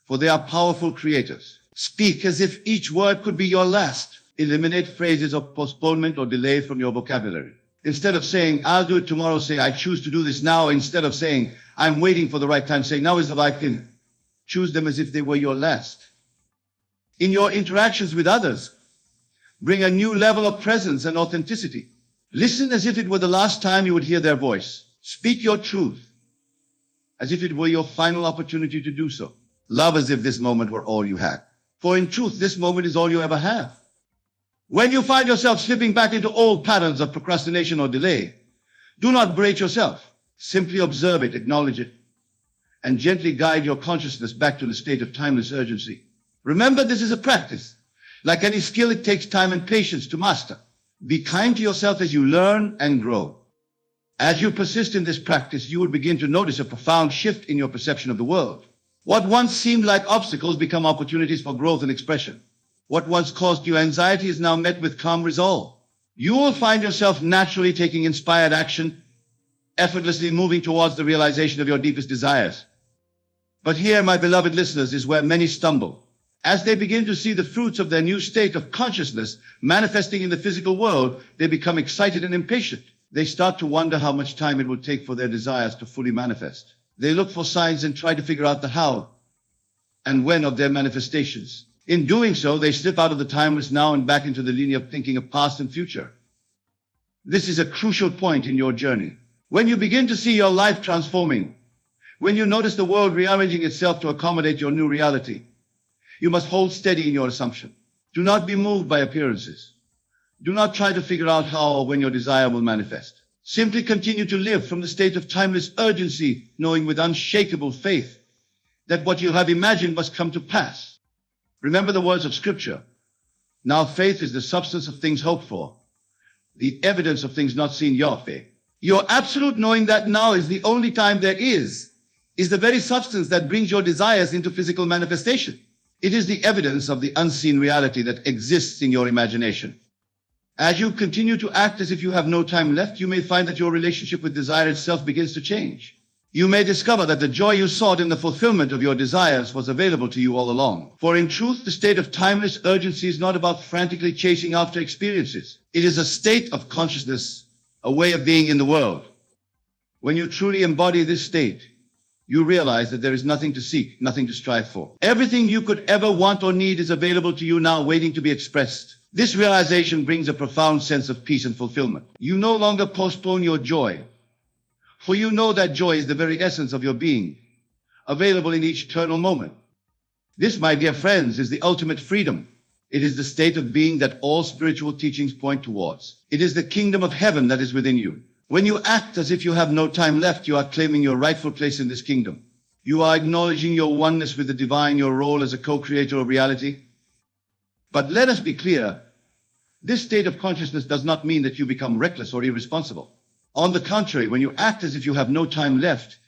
for they are powerful creators. Speak as if each word could be your last. Eliminate phrases of postponement or delay from your vocabulary. Instead of saying, I'll do it tomorrow, say, I choose to do this now. Instead of saying, I'm waiting for the right time, say, now is the right thing. Choose them as if they were your last. In your interactions with others, bring a new level of presence and authenticity. Listen as if it were the last time you would hear their voice. Speak your truth as if it were your final opportunity to do so. Love as if this moment were all you had. For in truth, this moment is all you ever have. When you find yourself slipping back into old patterns of procrastination or delay, do not berate yourself. Simply observe it, acknowledge it, and gently guide your consciousness back to the state of timeless urgency. Remember, this is a practice. Like any skill, it takes time and patience to master. Be kind to yourself as you learn and grow. As you persist in this practice, you will begin to notice a profound shift in your perception of the world. What once seemed like obstacles become opportunities for growth and expression. What once caused you anxiety is now met with calm resolve. You will find yourself naturally taking inspired action, effortlessly moving towards the realization of your deepest desires. But here, my beloved listeners, is where many stumble. As they begin to see the fruits of their new state of consciousness manifesting in the physical world, they become excited and impatient. They start to wonder how much time it will take for their desires to fully manifest. They look for signs and try to figure out the how and when of their manifestations. In doing so, they slip out of the timeless now and back into the linear thinking of past and future. This is a crucial point in your journey. When you begin to see your life transforming, when you notice the world rearranging itself to accommodate your new reality, you must hold steady in your assumption. Do not be moved by appearances. Do not try to figure out how or when your desire will manifest. Simply continue to live from the state of timeless urgency, knowing with unshakable faith that what you have imagined must come to pass. Remember the words of Scripture. Now faith is the substance of things hoped for, the evidence of things not seen, your faith. Your absolute knowing that now is the only time there is the very substance that brings your desires into physical manifestation. It is the evidence of the unseen reality that exists in your imagination. As you continue to act as if you have no time left, you may find that your relationship with desire itself begins to change. You may discover that the joy you sought in the fulfillment of your desires was available to you all along. For in truth, the state of timeless urgency is not about frantically chasing after experiences. It is a state of consciousness, a way of being in the world. When you truly embody this state, you realize that there is nothing to seek, nothing to strive for. Everything you could ever want or need is available to you now, waiting to be expressed. This realization brings a profound sense of peace and fulfillment. You no longer postpone your joy, for you know that joy is the very essence of your being, available in each eternal moment. This, my dear friends, is the ultimate freedom. It is the state of being that all spiritual teachings point towards. It is the kingdom of heaven that is within you. When you act as if you have no time left, you are claiming your rightful place in this kingdom. You are acknowledging your oneness with the divine, your role as a co-creator of reality. But let us be clear, this state of consciousness does not mean that you become reckless or irresponsible. On the contrary, when you act as if you have no time left,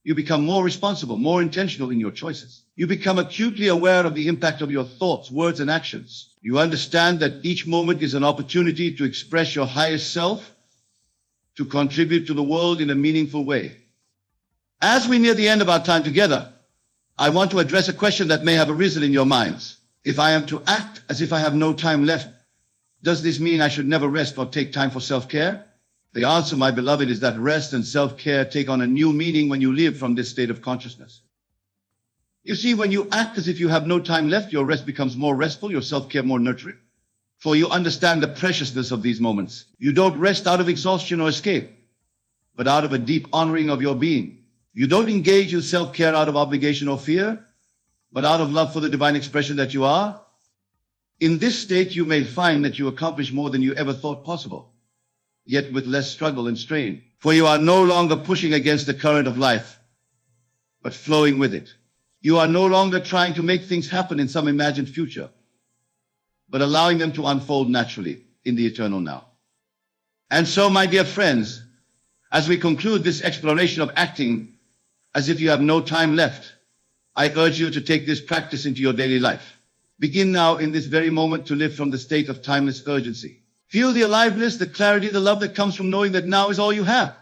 you become more responsible, more intentional in your choices. You become acutely aware of the impact of your thoughts, words, and actions. You understand that each moment is an opportunity to express your highest self, to contribute to the world in a meaningful way. As we near the end of our time together, I want to address a question that may have arisen in your minds. If I am to act as if I have no time left, does this mean I should never rest or take time for self-care? The answer, my beloved, is that rest and self-care take on a new meaning when you live from this state of consciousness. You see, when you act as if you have no time left, your rest becomes more restful, your self-care more nurturing. For you understand the preciousness of these moments. You don't rest out of exhaustion or escape, but out of a deep honoring of your being. You don't engage in self-care out of obligation or fear, but out of love for the divine expression that you are. In this state, you may find that you accomplish more than you ever thought possible, yet with less struggle and strain. For you are no longer pushing against the current of life, but flowing with it. You are no longer trying to make things happen in some imagined future, but allowing them to unfold naturally in the eternal now. And so, my dear friends, as we conclude this exploration of acting as if you have no time left, I urge you to take this practice into your daily life. Begin now in this very moment to live from the state of timeless urgency. Feel the aliveness, the clarity, the love that comes from knowing that now is all you have.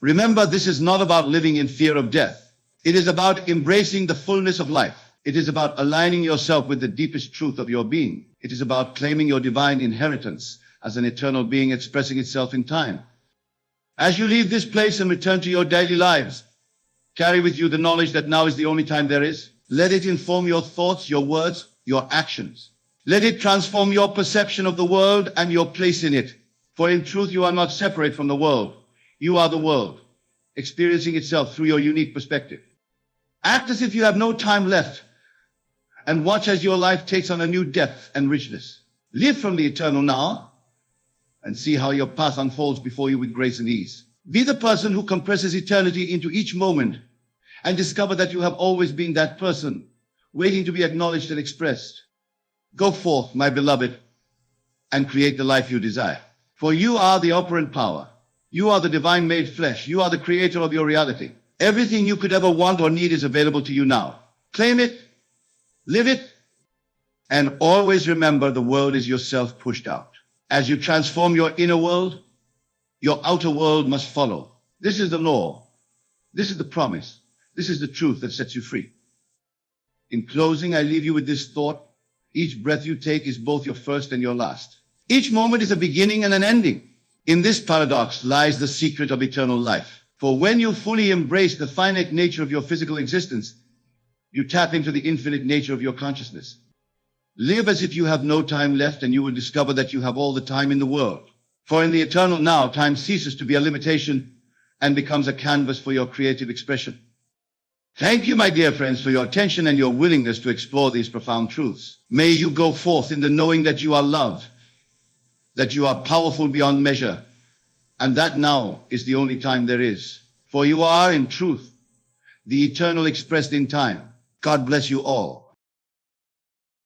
Remember, this is not about living in fear of death. It is about embracing the fullness of life. It is about aligning yourself with the deepest truth of your being. It is about claiming your divine inheritance as an eternal being expressing itself in time. As you leave this place and return to your daily lives, Carry with you the knowledge that now is the only time there is. Let it inform your thoughts, your words, your actions. Let it transform your perception of the world and your place in it. For in truth, you are not separate from the world. You are the world, experiencing itself through your unique perspective. Act as if you have no time left, and watch as your life takes on a new depth and richness. Live from the eternal now, and see how your path unfolds before you with grace and ease. Be the person who compresses eternity into each moment, and discover that you have always been that person, waiting to be acknowledged and expressed. Go forth, my beloved, and create the life you desire. For you are the operant power. You are the divine made flesh. You are the creator of your reality. Everything you could ever want or need is available to you now. Claim it, live it, and always remember the world is yourself pushed out. As you transform your inner world, your outer world must follow. This is the law. This is the promise. This is the truth that sets you free. In closing, I leave you with this thought. Each breath you take is both your first and your last. Each moment is a beginning and an ending. In this paradox lies the secret of eternal life. For when you fully embrace the finite nature of your physical existence, you tap into the infinite nature of your consciousness. Live as if you have no time left, and you will discover that you have all the time in the world. For in the eternal now, time ceases to be a limitation and becomes a canvas for your creative expression. Thank you, my dear friends, for your attention and your willingness to explore these profound truths. May you go forth in the knowing that you are loved, that you are powerful beyond measure, and that now is the only time there is. For you are, in truth, the eternal expressed in time. God bless you all.